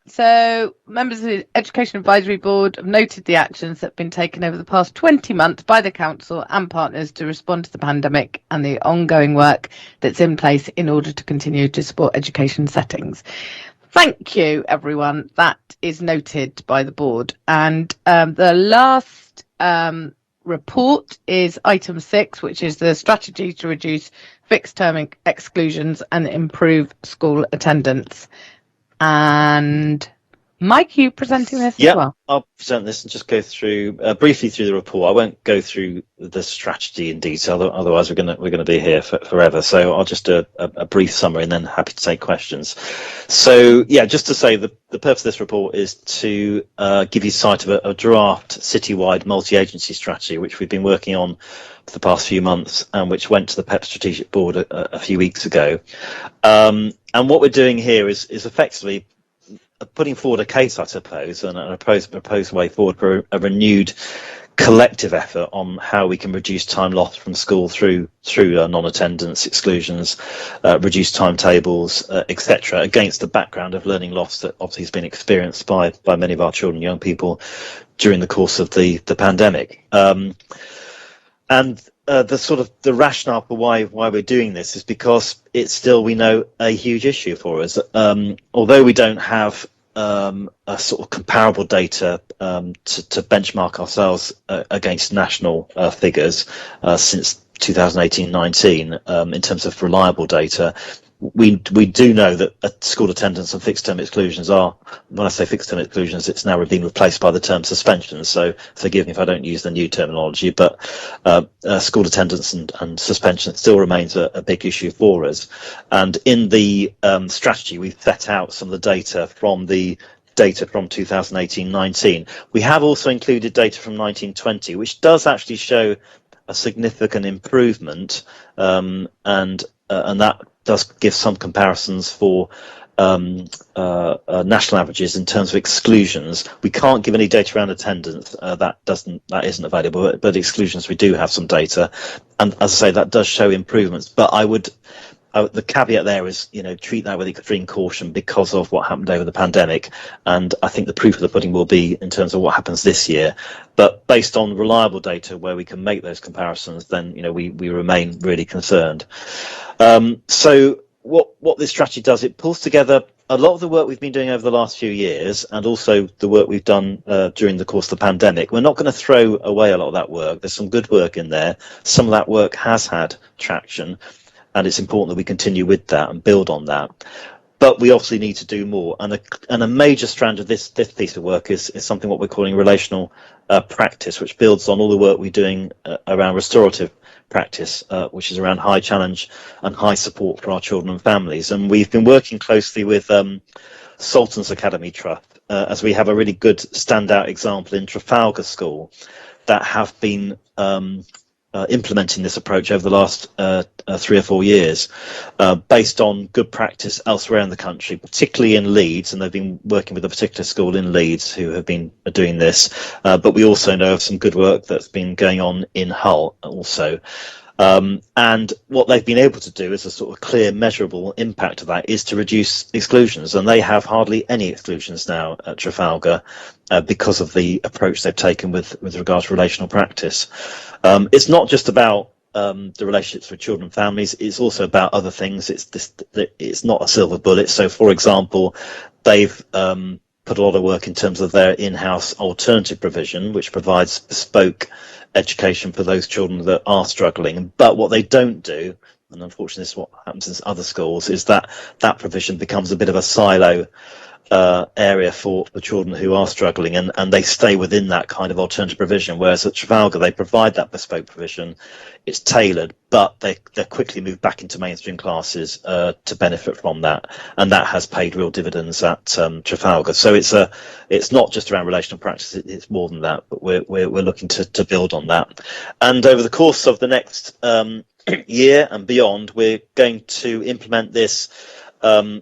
So members of the Education Advisory Board have noted the actions that have been taken over the past 20 months by the Council and partners to respond to the pandemic and the ongoing work that's in place in order to continue to support education settings. Thank you, everyone. That is noted by the board. And the last report is item 6, which is the strategy to reduce fixed term exclusions and improve school attendance. And Mike, are you presenting this as well? I'll present this and just go through briefly through the report. I won't go through the strategy in detail, otherwise we're going to be here forever. So I'll just do a brief summary and then happy to take questions. So yeah, just to say the purpose of this report is to give you sight of a draft citywide multi-agency strategy which we've been working on for the past few months and which went to the PEP Strategic Board a few weeks ago. And what we're doing here is effectively putting forward a case, I suppose, and a proposed way forward for a renewed collective effort on how we can reduce time lost from school through non-attendance, exclusions, reduced timetables, etc., against the background of learning loss that obviously has been experienced by many of our children and young people during the course of the pandemic. The rationale for why we're doing this is because it's still, we know, a huge issue for us. Although we don't have a sort of comparable data to benchmark ourselves against national figures since 2018-19 in terms of reliable data, we do know that school attendance and fixed term exclusions are, when I say fixed term exclusions, it's now being replaced by the term suspensions. So forgive me if I don't use the new terminology, but school attendance and suspension still remains a big issue for us. And in the strategy, we've set out some of the data from 2018-19. We have also included data from 1920, which does actually show a significant improvement, and that does give some comparisons for national averages in terms of exclusions. We can't give any data around attendance. That isn't available, but exclusions we do have some data, and as I say, that does show improvements. But the caveat there is, treat that with extreme caution because of what happened over the pandemic, and I think the proof of the pudding will be in terms of what happens this year. But based on reliable data where we can make those comparisons, then we remain really concerned. So what this strategy does, it pulls together a lot of the work we've been doing over the last few years and also the work we've done during the course of the pandemic. We're not going to throw away a lot of that work. There's some good work in there. Some of that work has had traction, and it's important that we continue with that and build on that. But we obviously need to do more. And a major strand of this piece of work is something what we're calling relational practice, which builds on all the work we're doing around restorative practice, which is around high challenge and high support for our children and families. And we've been working closely with Salton's Academy Trust, as we have a really good standout example in Trafalgar School that have been implementing this approach over the last 3 or 4 years, based on good practice elsewhere in the country, particularly in Leeds, and they've been working with a particular school in Leeds who have been doing this, but we also know of some good work that's been going on in Hull also. And what they've been able to do is a sort of clear measurable impact of that is to reduce exclusions, and they have hardly any exclusions now at Trafalgar because of the approach they've taken with regard to relational practice. It's not just about the relationships with children and families, it's also about other things. It's not a silver bullet. So for example, they've put a lot of work in terms of their in-house alternative provision, which provides bespoke education for those children that are struggling. But what they don't do, and unfortunately this is what happens in other schools, is that provision becomes a bit of a silo area for children who are struggling, and they stay within that kind of alternative provision, whereas at Trafalgar they provide that bespoke provision. It's tailored, but they're quickly moved back into mainstream classes to benefit from that, and that has paid real dividends at Trafalgar. So it's not just around relational practice, it's more than that, but we're looking to build on that. And over the course of the next year and beyond, we're going to implement this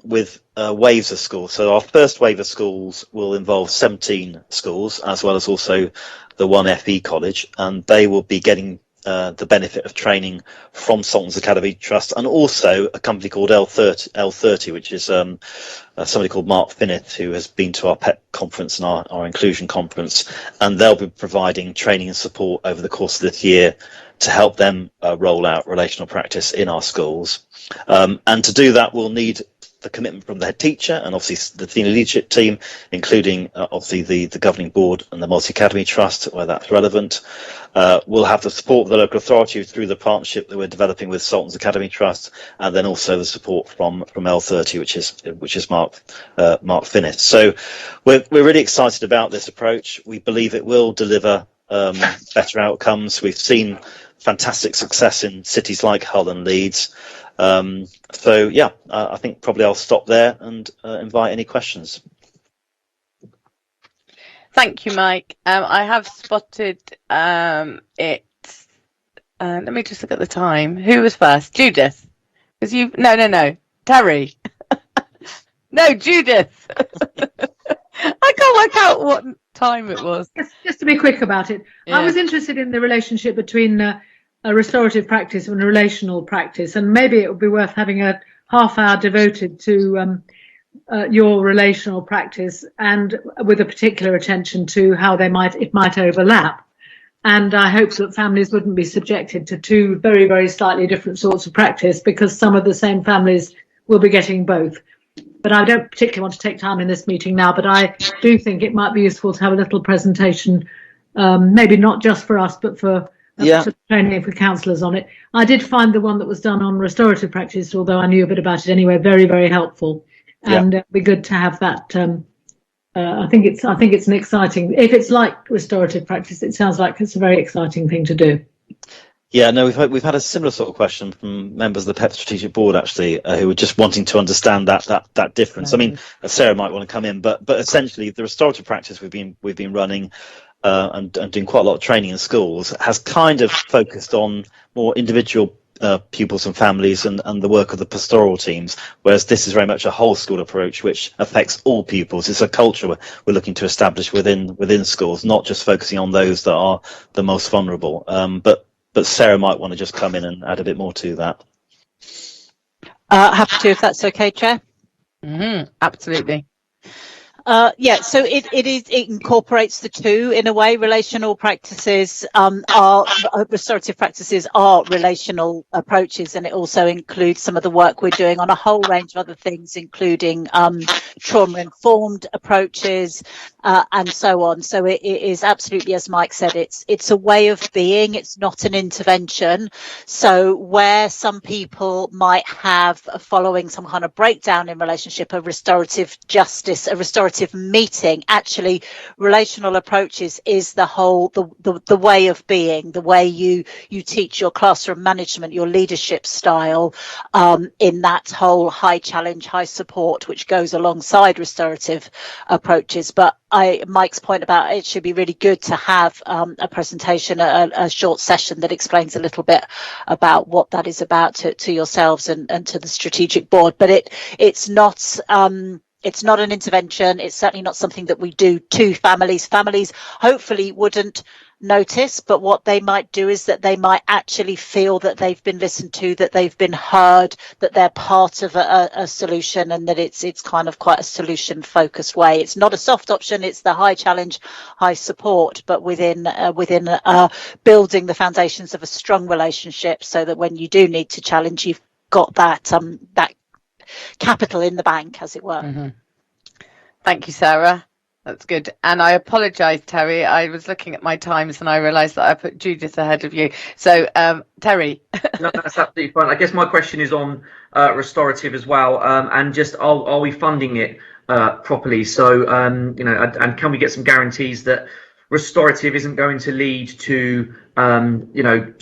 with waves of schools. So our first wave of schools will involve 17 schools, as well as also the one FE college, and they will be getting the benefit of training from Sultan's Academy Trust, and also a company called L30, which is somebody called Mark Finnith, who has been to our PEP conference and our inclusion conference, and they'll be providing training and support over the course of this year to help them roll out relational practice in our schools. And to do that, we'll need the commitment from the head teacher and obviously the senior leadership team, including obviously the governing board and the Multi-Academy Trust, where that's relevant. We'll have the support of the local authority through the partnership that we're developing with Sultan's Academy Trust, and then also the support from L30, which is Mark Finnith. So we're really excited about this approach. We believe it will deliver better outcomes. We've seen fantastic success in cities like Hull and Leeds. So yeah, I think probably I'll stop there and invite any questions. Thank you, Mike. I have spotted it. Let me just look at the time. Who was first? Judith. Because you? No. Terry. No, Judith. I can't work out what time it was. Just to be quick about it, yeah. I was interested in the relationship between a restorative practice and a relational practice, and maybe it would be worth having a half hour devoted to your relational practice, and with a particular attention to how it might overlap. And I hope that families wouldn't be subjected to two very, very slightly different sorts of practice, because some of the same families will be getting both. But I don't particularly want to take time in this meeting now, but I do think it might be useful to have a little presentation, maybe not just for us, but for training for counsellors on it. I did find the one that was done on restorative practice, although I knew a bit about it anyway, very, very helpful. And it'd be good to have that. I think it's an exciting, if it's like restorative practice, it sounds like it's a very exciting thing to do. Yeah, no, we've had a similar sort of question from members of the PEP Strategic Board, actually, who were just wanting to understand that difference. I mean, Sarah might want to come in, but essentially the restorative practice we've been running and doing quite a lot of training in schools has kind of focused on more individual pupils and families and the work of the pastoral teams, whereas this is very much a whole school approach which affects all pupils. It's a culture we're looking to establish within schools, not just focusing on those that are the most vulnerable. But Sarah might want to just come in and add a bit more to that. Happy to, if that's okay, Chair. Absolutely. So it incorporates the two in a way. Relational practices restorative practices are relational approaches, and it also includes some of the work we're doing on a whole range of other things, including trauma-informed approaches and so on. So it is absolutely, as Mike said, it's a way of being. It's not an intervention. So where some people might have, following some kind of breakdown in relationship, a restorative justice, a restorative meeting, actually relational approaches is the whole the way of being, the way you teach your classroom management, your leadership style, in that whole high challenge, high support, which goes alongside restorative approaches. But Mike's point about it should be really good to have a presentation, a short session that explains a little bit about what that is about to yourselves and to the strategic board. But it's not an intervention. It's certainly not something that we do to families. Families hopefully wouldn't notice, but what they might do is that they might actually feel that they've been listened to, that they've been heard, that they're part of a solution, and that it's kind of quite a solution focused way. It's not a soft option, it's the high challenge, high support, but within building the foundations of a strong relationship, so that when you do need to challenge, you've got that capital in the bank, as it were. Thank you, Sarah. That's good. And I apologise, Terry. I was looking at my times and I realised that I put Judith ahead of you. So, Terry. No, that's absolutely fine. I guess my question is on restorative as well, and just are we funding it properly. So, you know, and can we get some guarantees that restorative isn't going to lead to, you know,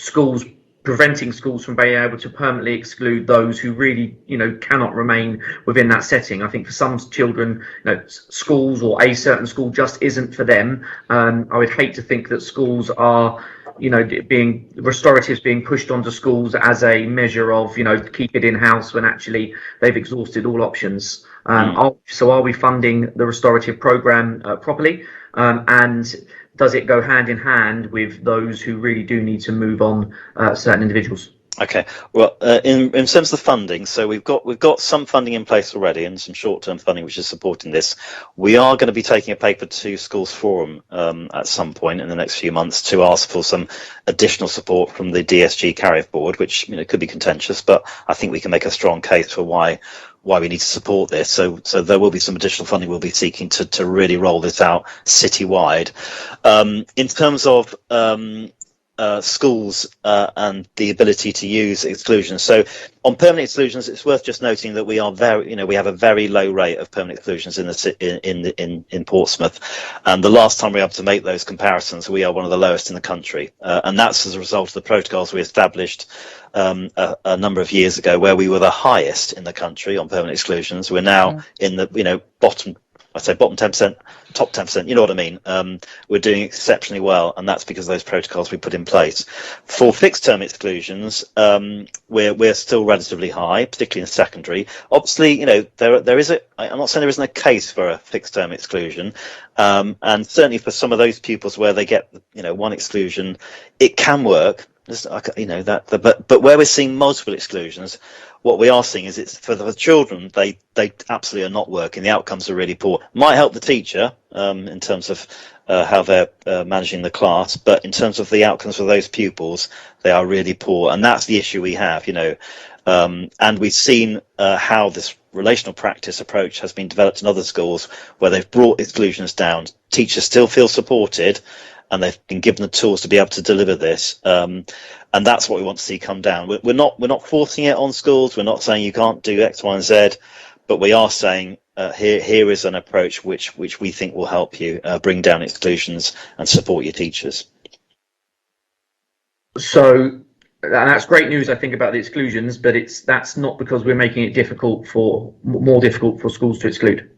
preventing schools from being able to permanently exclude those who really, you know, cannot remain within that setting. I think for some children, you know, schools or a certain school just isn't for them. I would hate to think that schools are, you know, restoratives being pushed onto schools as a measure of, you know, keep it in house when actually they've exhausted all options. So are we funding the restorative program properly? And does it go hand in hand with those who really do need to move on, certain individuals? Okay, well, in terms of the funding, so we've got some funding in place already and some short-term funding which is supporting this. We are going to be taking a paper to Schools Forum at some point in the next few months to ask for some additional support from the DSG Carrier Board, which, you know, could be contentious, but I think we can make a strong case for why we need to support this. So there will be some additional funding we'll be seeking to really roll this out citywide. In terms of schools and the ability to use exclusions. So on permanent exclusions, it's worth just noting that we are we have a very low rate of permanent exclusions in Portsmouth, and the last time we were able to make those comparisons, we are one of the lowest in the country, and that's as a result of the protocols we established a number of years ago, where we were the highest in the country on permanent exclusions. We're now in the bottom 10%, top 10%, you know what I mean. We're doing exceptionally well, and that's because of those protocols we put in place. For fixed term exclusions, we're still relatively high, particularly in secondary. Obviously, you know, there is I'm not saying there isn't a case for a fixed term exclusion, and certainly for some of those pupils where they get, you know, one exclusion, it can work. You know, but where we're seeing multiple exclusions, what we are seeing is it's for the children, they absolutely are not working. The outcomes are really poor. Might help the teacher in terms of how they're managing the class, but in terms of the outcomes for those pupils, they are really poor, and that's the issue we have, you know. And we've seen how this relational practice approach has been developed in other schools where they've brought exclusions down. Teachers still feel supported, and they've been given the tools to be able to deliver this, and that's what we want to see come down. We're not forcing it on schools. We're not saying you can't do X, Y, and Z, but we are saying here is an approach which we think will help you bring down exclusions and support your teachers. So that's great news, I think, about the exclusions, but that's not because we're making it more difficult for schools to exclude.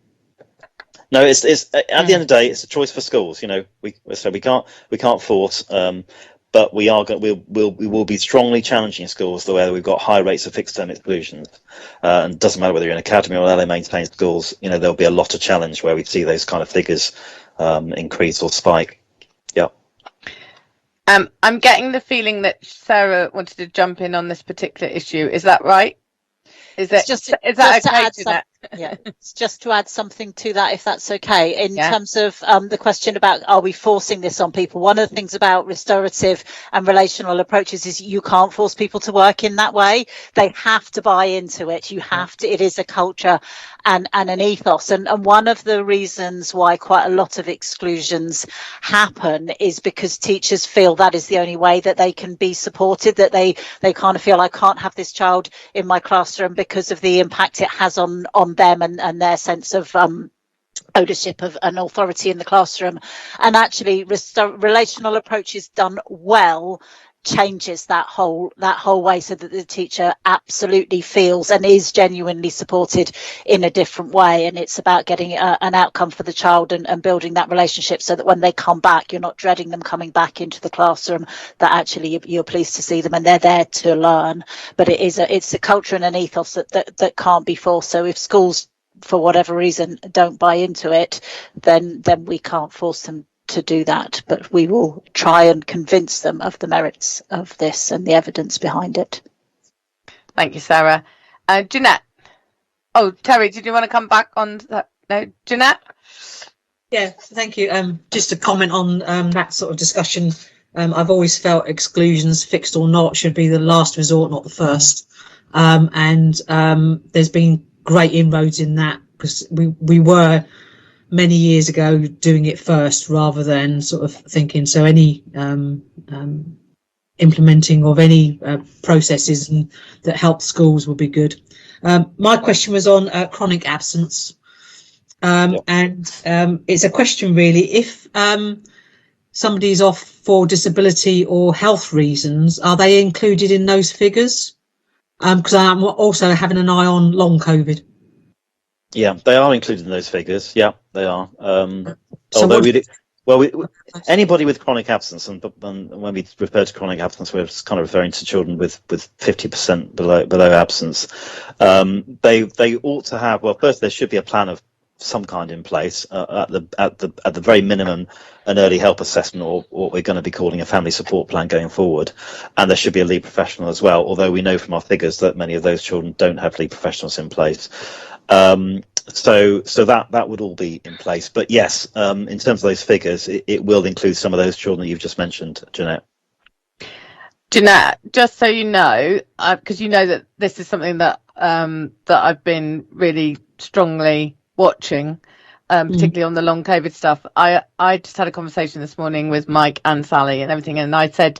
No, it's at the end of the day, it's a choice for schools. You know, we can't force, but we will be strongly challenging schools where we've got high rates of fixed term exclusions, and it doesn't matter whether you're in academy or LA maintained schools. You know, there'll be a lot of challenge where we see those kind of figures increase or spike. Yeah. I'm getting the feeling that Sarah wanted to jump in on this particular issue. Is that right? Is that okay, Jeanette? Yeah, it's just to add something to that, if that's okay. In terms of the question about are we forcing this on people, one of the things about restorative and relational approaches is you can't force people to work in that way. They have to buy into it. You have to. It is a culture and an ethos. And one of the reasons why quite a lot of exclusions happen is because teachers feel that is the only way that they can be supported, that they kind of feel I can't have this child in my classroom because of the impact it has on them and their sense of ownership of an authority in the classroom. And actually relational approaches done well changes that whole way, so that the teacher absolutely feels and is genuinely supported in a different way. And it's about getting an outcome for the child and building that relationship, so that when they come back, you're not dreading them coming back into the classroom, that actually you're pleased to see them and they're there to learn. But it's a culture and an ethos that can't be forced. So if schools for whatever reason don't buy into it, then we can't force them to do that, but we will try and convince them of the merits of this and the evidence behind it. Thank you, Sarah. Jeanette. Oh, Terry, did you want to come back on that? No, Jeanette? Yeah, thank you. Just to comment on that sort of discussion, I've always felt exclusions, fixed or not, should be the last resort, not the first. And there's been great inroads in that, because we were many years ago doing it first rather than sort of thinking. So any implementing of any processes that help schools will be good. My question was on chronic absence. and it's a question really. If somebody's off for disability or health reasons, are they included in those figures? Because I'm also having an eye on long COVID. Yeah, they are included in those figures. Yeah, they are. So anybody with chronic absence, and when we refer to chronic absence, we're kind of referring to children with 50% below absence. They ought to have. Well, first there should be a plan of some kind in place, at the very minimum, an early help assessment, or what we're going to be calling a family support plan going forward, and there should be a lead professional as well. Although we know from our figures that many of those children don't have lead professionals in place. So that would all be in place. But yes, in terms of those figures, it will include some of those children that you've just mentioned, Jeanette. Jeanette, just so you know, because you know that this is something that that I've been really strongly watching, particularly on the long COVID stuff. I just had a conversation this morning with Mike and Sally and everything, and I said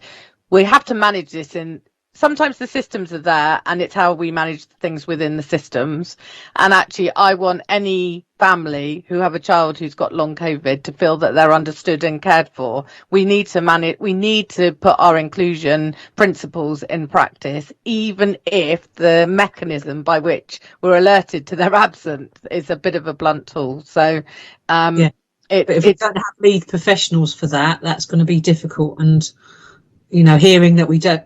we have to manage this in. Sometimes the systems are there, and it's how we manage things within the systems. And actually, I want any family who have a child who's got long COVID to feel that they're understood and cared for. We need to manage. We need to put our inclusion principles in practice, even if the mechanism by which we're alerted to their absence is a bit of a blunt tool. So, but if we don't have lead professionals for that, that's going to be difficult. And hearing that we don't,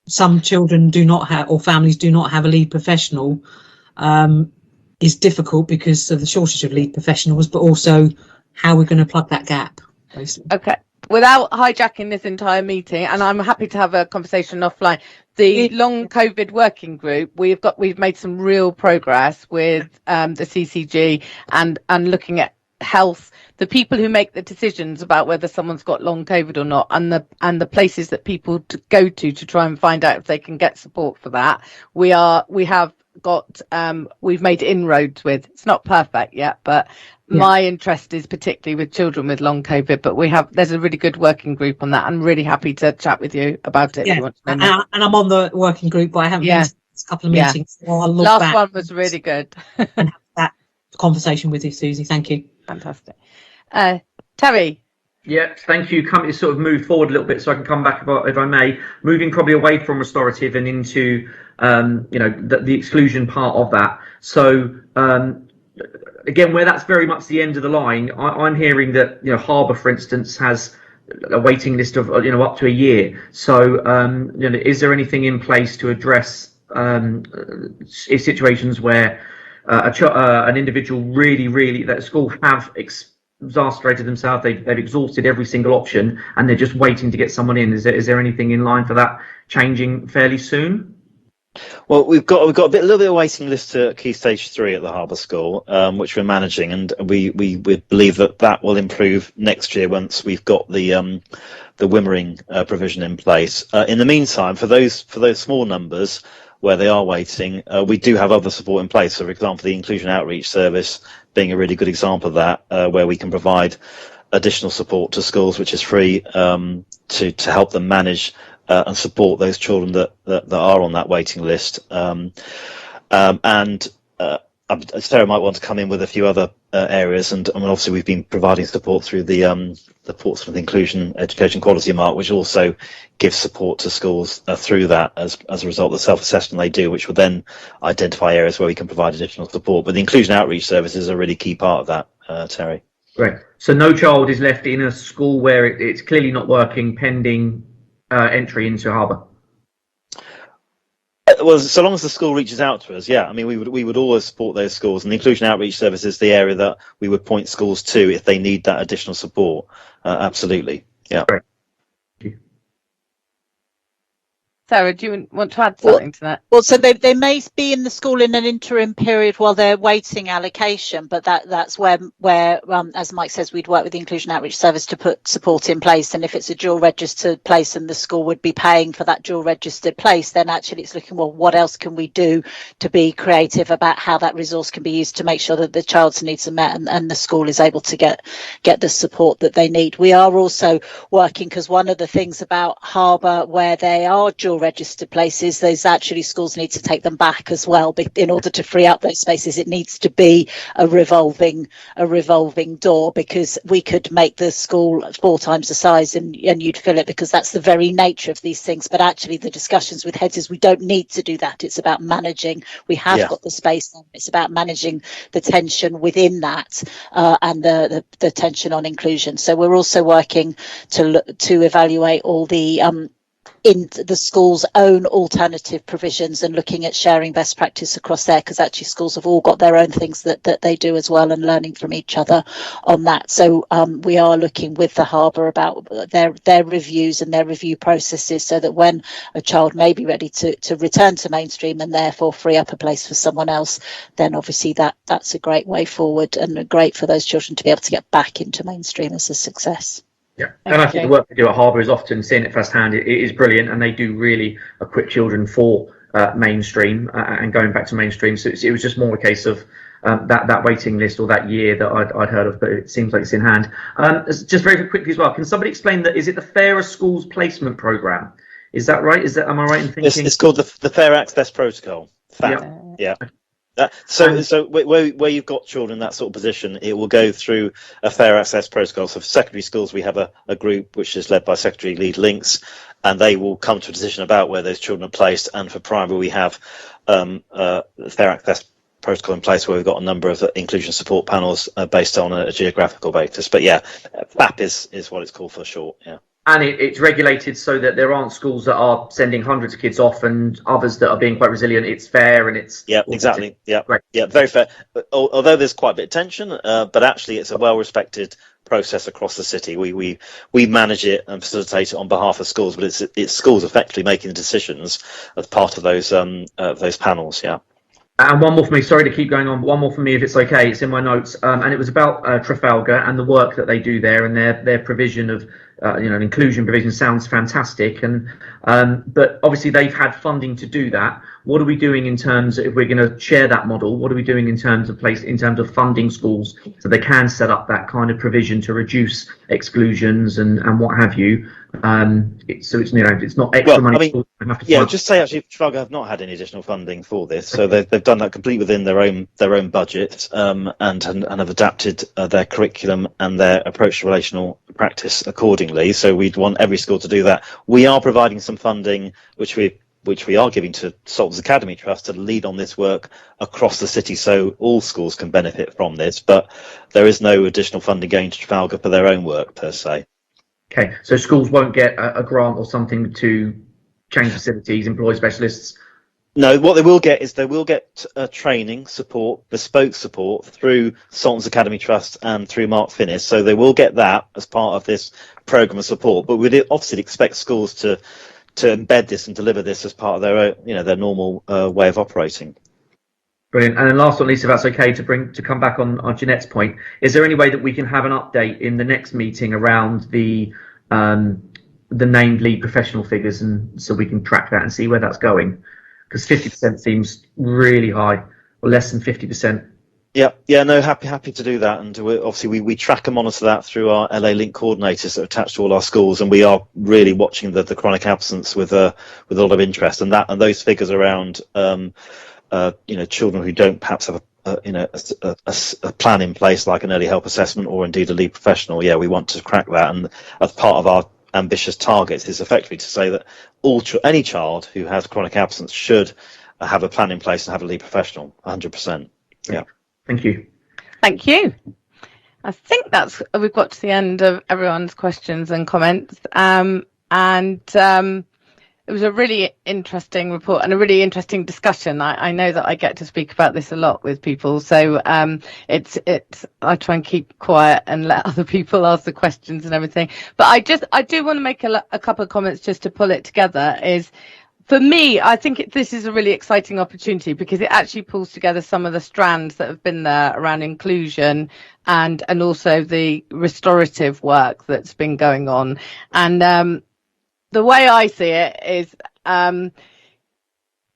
some children do not have, or families do not have a lead professional, is difficult because of the shortage of lead professionals, but also how we're going to plug that gap, basically. Okay. Without hijacking this entire meeting, and I'm happy to have a conversation offline, the long COVID working group, we've made some real progress with the CCG and looking at health, the people who make the decisions about whether someone's got long COVID or not, and the places that people go to try and find out if they can get support for that. We've made inroads with. It's not perfect yet, but my interest is particularly with children with long COVID. But there's a really good working group on that. I'm really happy to chat with you about it. If you want to know. And I'm on the working group, but I haven't been to a couple of meetings. So I'll look Last back one was really good. and have that conversation with you, Susie. Thank you. Fantastic. Terry. Yeah, thank you. Come sort of move forward a little bit so I can come back if I may. Moving probably away from restorative and into the exclusion part of that. So again, where that's very much the end of the line, I'm hearing that Harbour, for instance, has a waiting list of up to a year. So is there anything in place to address situations where an individual really that school have exasperated themselves, they've exhausted every single option, and they're just waiting to get someone in? Is there anything in line for that changing fairly soon? Well, we've got a little bit of waiting list to Key Stage 3 at the Harbour School, which we're managing, and we believe that will improve next year once we've got the Wimmering provision in place. In the meantime, for those small numbers where they are waiting, we do have other support in place. So, for example, the Inclusion Outreach Service being a really good example of that, where we can provide additional support to schools, which is free, to help them manage and support those children that are on that waiting list. Sarah might want to come in with a few other areas, and obviously we've been providing support through the Portsmouth Inclusion Education Quality Mark, which also gives support to schools through that as a result of the self-assessment they do, which will then identify areas where we can provide additional support. But the Inclusion Outreach Service is a really key part of that, Terry. Great. So no child is left in a school where it's clearly not working pending entry into Harbour? Well, so long as the school reaches out to us, yeah. I mean, we would always support those schools, and the Inclusion Outreach Service is the area that we would point schools to if they need that additional support. Absolutely, yeah. Great. Sarah, do you want to add something to that? Well, so they may be in the school in an interim period while they're waiting allocation, but that's where as Mike says, we'd work with the Inclusion Outreach Service to put support in place. And if it's a dual registered place and the school would be paying for that dual registered place, then actually it's looking, well, what else can we do to be creative about how that resource can be used to make sure that the child's needs are met and the school is able to get the support that they need. We are also working, because one of the things about Harbour where they are dual still registered places. Those actually schools need to take them back as well. In order to free up those spaces, it needs to be a revolving door, because we could make the school 4 times the size and you'd fill it, because that's the very nature of these things. But actually the discussions with heads is we don't need to do that. It's about managing. We have got the space. It's about managing the tension within that, and the tension on inclusion. So we're also working to evaluate all the in the school's own alternative provisions and looking at sharing best practice across there, because actually schools have all got their own things that they do as well, and learning from each other on that. So we are looking with the Harbour about their reviews and their review processes, so that when a child may be ready to return to mainstream and therefore free up a place for someone else, then obviously that's a great way forward, and great for those children to be able to get back into mainstream as a success. Yeah, and I think the work they do at Harbour is often seeing it firsthand. It is brilliant, and they do really equip children for mainstream and going back to mainstream. So it was just more a case of that waiting list or that year that I'd heard of, but it seems like it's in hand. Just very quickly as well, can somebody explain that? Is it the Fairer Schools Placement Programme? Is that right? Am I right in thinking? It's called the Fair Access Protocol. Yeah. So where you've got children in that sort of position, it will go through a fair access protocol. So for secondary schools, we have a group which is led by Secretary Lead Links, and they will come to a decision about where those children are placed. And for primary, we have a fair access protocol in place, where we've got a number of inclusion support panels based on a geographical basis. But yeah, FAP is what it's called for short. Yeah. And it's regulated so that there aren't schools that are sending hundreds of kids off and others that are being quite resilient. It's fair, and it's exactly. Yeah, great. Yeah, very fair. Although there's quite a bit of tension, but actually it's a well-respected process across the city. We manage it and facilitate it on behalf of schools, but it's schools effectively making the decisions as part of those panels. Yeah. And one more for me. Sorry to keep going on, but one more for me, if it's okay. It's in my notes, and it was about Trafalgar and the work that they do there, and their provision of inclusion provision sounds fantastic. And but obviously they've had funding to do that. What are we doing in terms of, if we're going to share that model? What are we doing in terms of funding schools so they can set up that kind of provision to reduce exclusions and what have you? So it's not extra money. Just say actually, Trafalgar have not had any additional funding for this, so they've done that completely within their own budget, and have adapted their curriculum and their approach to relational practice accordingly. So we'd want every school to do that. We are providing some funding, which we are giving to Salters Academy Trust to lead on this work across the city, so all schools can benefit from this. But there is no additional funding going to Trafalgar for their own work per se. Okay, so schools won't get a grant or something to change facilities, employ specialists? No, what they will get is training support, bespoke support through Salters Academy Trust and through Mark Finnis. So they will get that as part of this programme of support. But we'd obviously expect schools to embed this and deliver this as part of their normal way of operating. Brilliant. And then last but not least, if that's okay, to come back on Jeanette's point, is there any way that we can have an update in the next meeting around the named lead professional figures, and so we can track that and see where that's going? Because 50% seems really high, or less than 50%. Yeah, no, happy to do that, and obviously we track and monitor that through our LA Link coordinators that are attached to all our schools, and we are really watching the chronic absence with a lot of interest, and those figures around children who don't perhaps have a plan in place, like an early help assessment or indeed a lead professional. Yeah, we want to crack that, and as part of our ambitious targets is effectively to say that any child who has chronic absence should have a plan in place and have a lead professional. 100%. Yeah. Thank you. Thank you. I think we've got to the end of everyone's questions and comments, and it was a really interesting report and a really interesting discussion. I know that I get to speak about this a lot with people, so I try and keep quiet and let other people ask the questions and everything. But I do want to make a couple of comments just to pull it together. For me, I think this is a really exciting opportunity because it actually pulls together some of the strands that have been there around inclusion and also the restorative work that's been going on. And the way I see it is the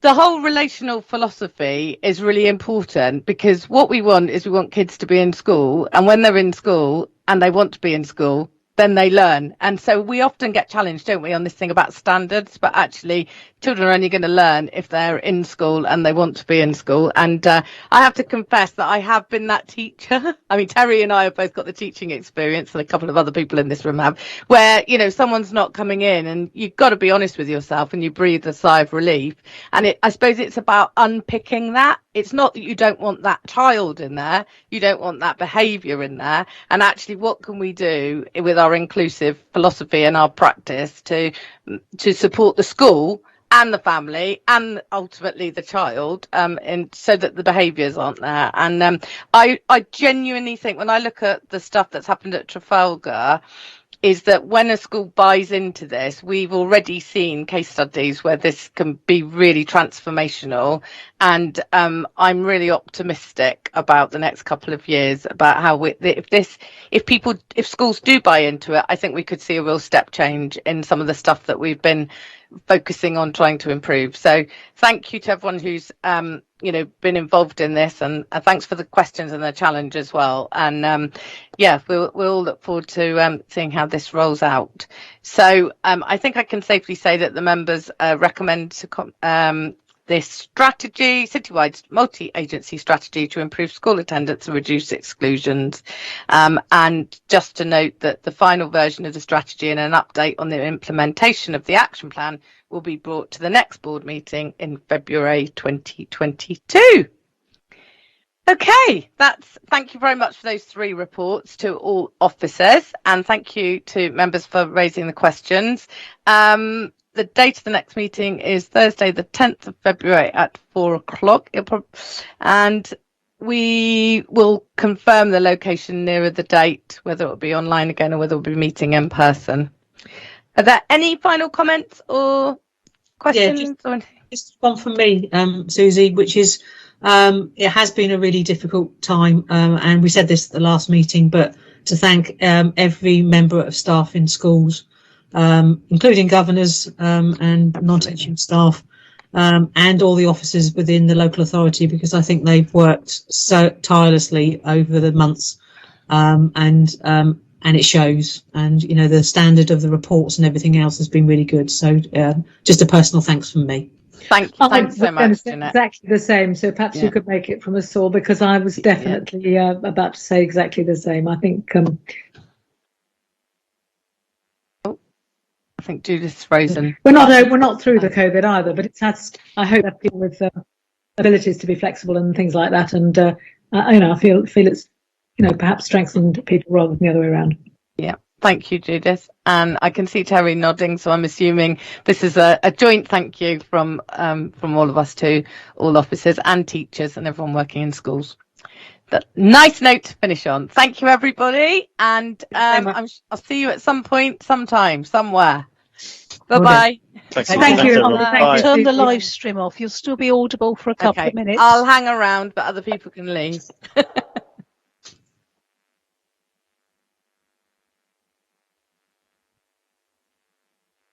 whole relational philosophy is really important, because what we want is kids to be in school, and when they're in school and they want to be in school, then they learn. And so we often get challenged, don't we, on this thing about standards, but actually children are only going to learn if they're in school and they want to be in school. And I have to confess that I have been that teacher. I mean, Terry and I have both got the teaching experience, and a couple of other people in this room have, where, you know, someone's not coming in and you've got to be honest with yourself and you breathe a sigh of relief. And I suppose it's about unpicking that. It's not that you don't want that child in there, you don't want that behaviour in there. And actually, what can we do with our inclusive philosophy and our practice to support the school and the family and ultimately the child, and so that the behaviours aren't there. And I genuinely think, when I look at the stuff that's happened at Trafalgar, is that when a school buys into this, we've already seen case studies where this can be really transformational. And I'm really optimistic about the next couple of years about how if schools do buy into it, I think we could see a real step change in some of the stuff that we've been focusing on trying to improve. So thank you to everyone who's been involved in this, and thanks for the questions and the challenge as well. And we'll look forward to seeing how this rolls out. So I think I can safely say that the members recommend this strategy, citywide multi-agency strategy to improve school attendance and reduce exclusions. And just to note that the final version of the strategy and an update on the implementation of the action plan will be brought to the next board meeting in February 2022. Okay, thank you very much for those 3 reports to all officers, and thank you to members for raising the questions. The date of the next meeting is Thursday, the 10th of February at 4 o'clock. And we will confirm the location nearer the date, whether it will be online again or whether we'll be meeting in person. Are there any final comments or questions? Yeah, just one from me, Susie, which is it has been a really difficult time, and we said this at the last meeting, but to thank every member of staff in schools, including governors and non-teaching staff, and all the officers within the local authority, because I think they've worked so tirelessly over the months, and it shows. And you know, the standard of the reports and everything else has been really good. So just a personal thanks from me. Thanks so much, Jeanette. Exactly the same. So perhaps you could make it from us all, because I was definitely about to say exactly the same. I think. I think Judith's frozen. We're not through the COVID either, but it's has. I hope that people with abilities to be flexible and things like that, and I feel it's perhaps strengthened people rather than the other way around. Yeah, thank you, Judith. And I can see Terry nodding, so I'm assuming this is a joint thank you from all of us to all officers and teachers and everyone working in schools. That nice note to finish on. Thank you, everybody, and I'll see you at some point, sometime, somewhere. Bye-bye. Thank you. Turn the live stream off. You'll still be audible for a couple of minutes. I'll hang around, but other people can leave.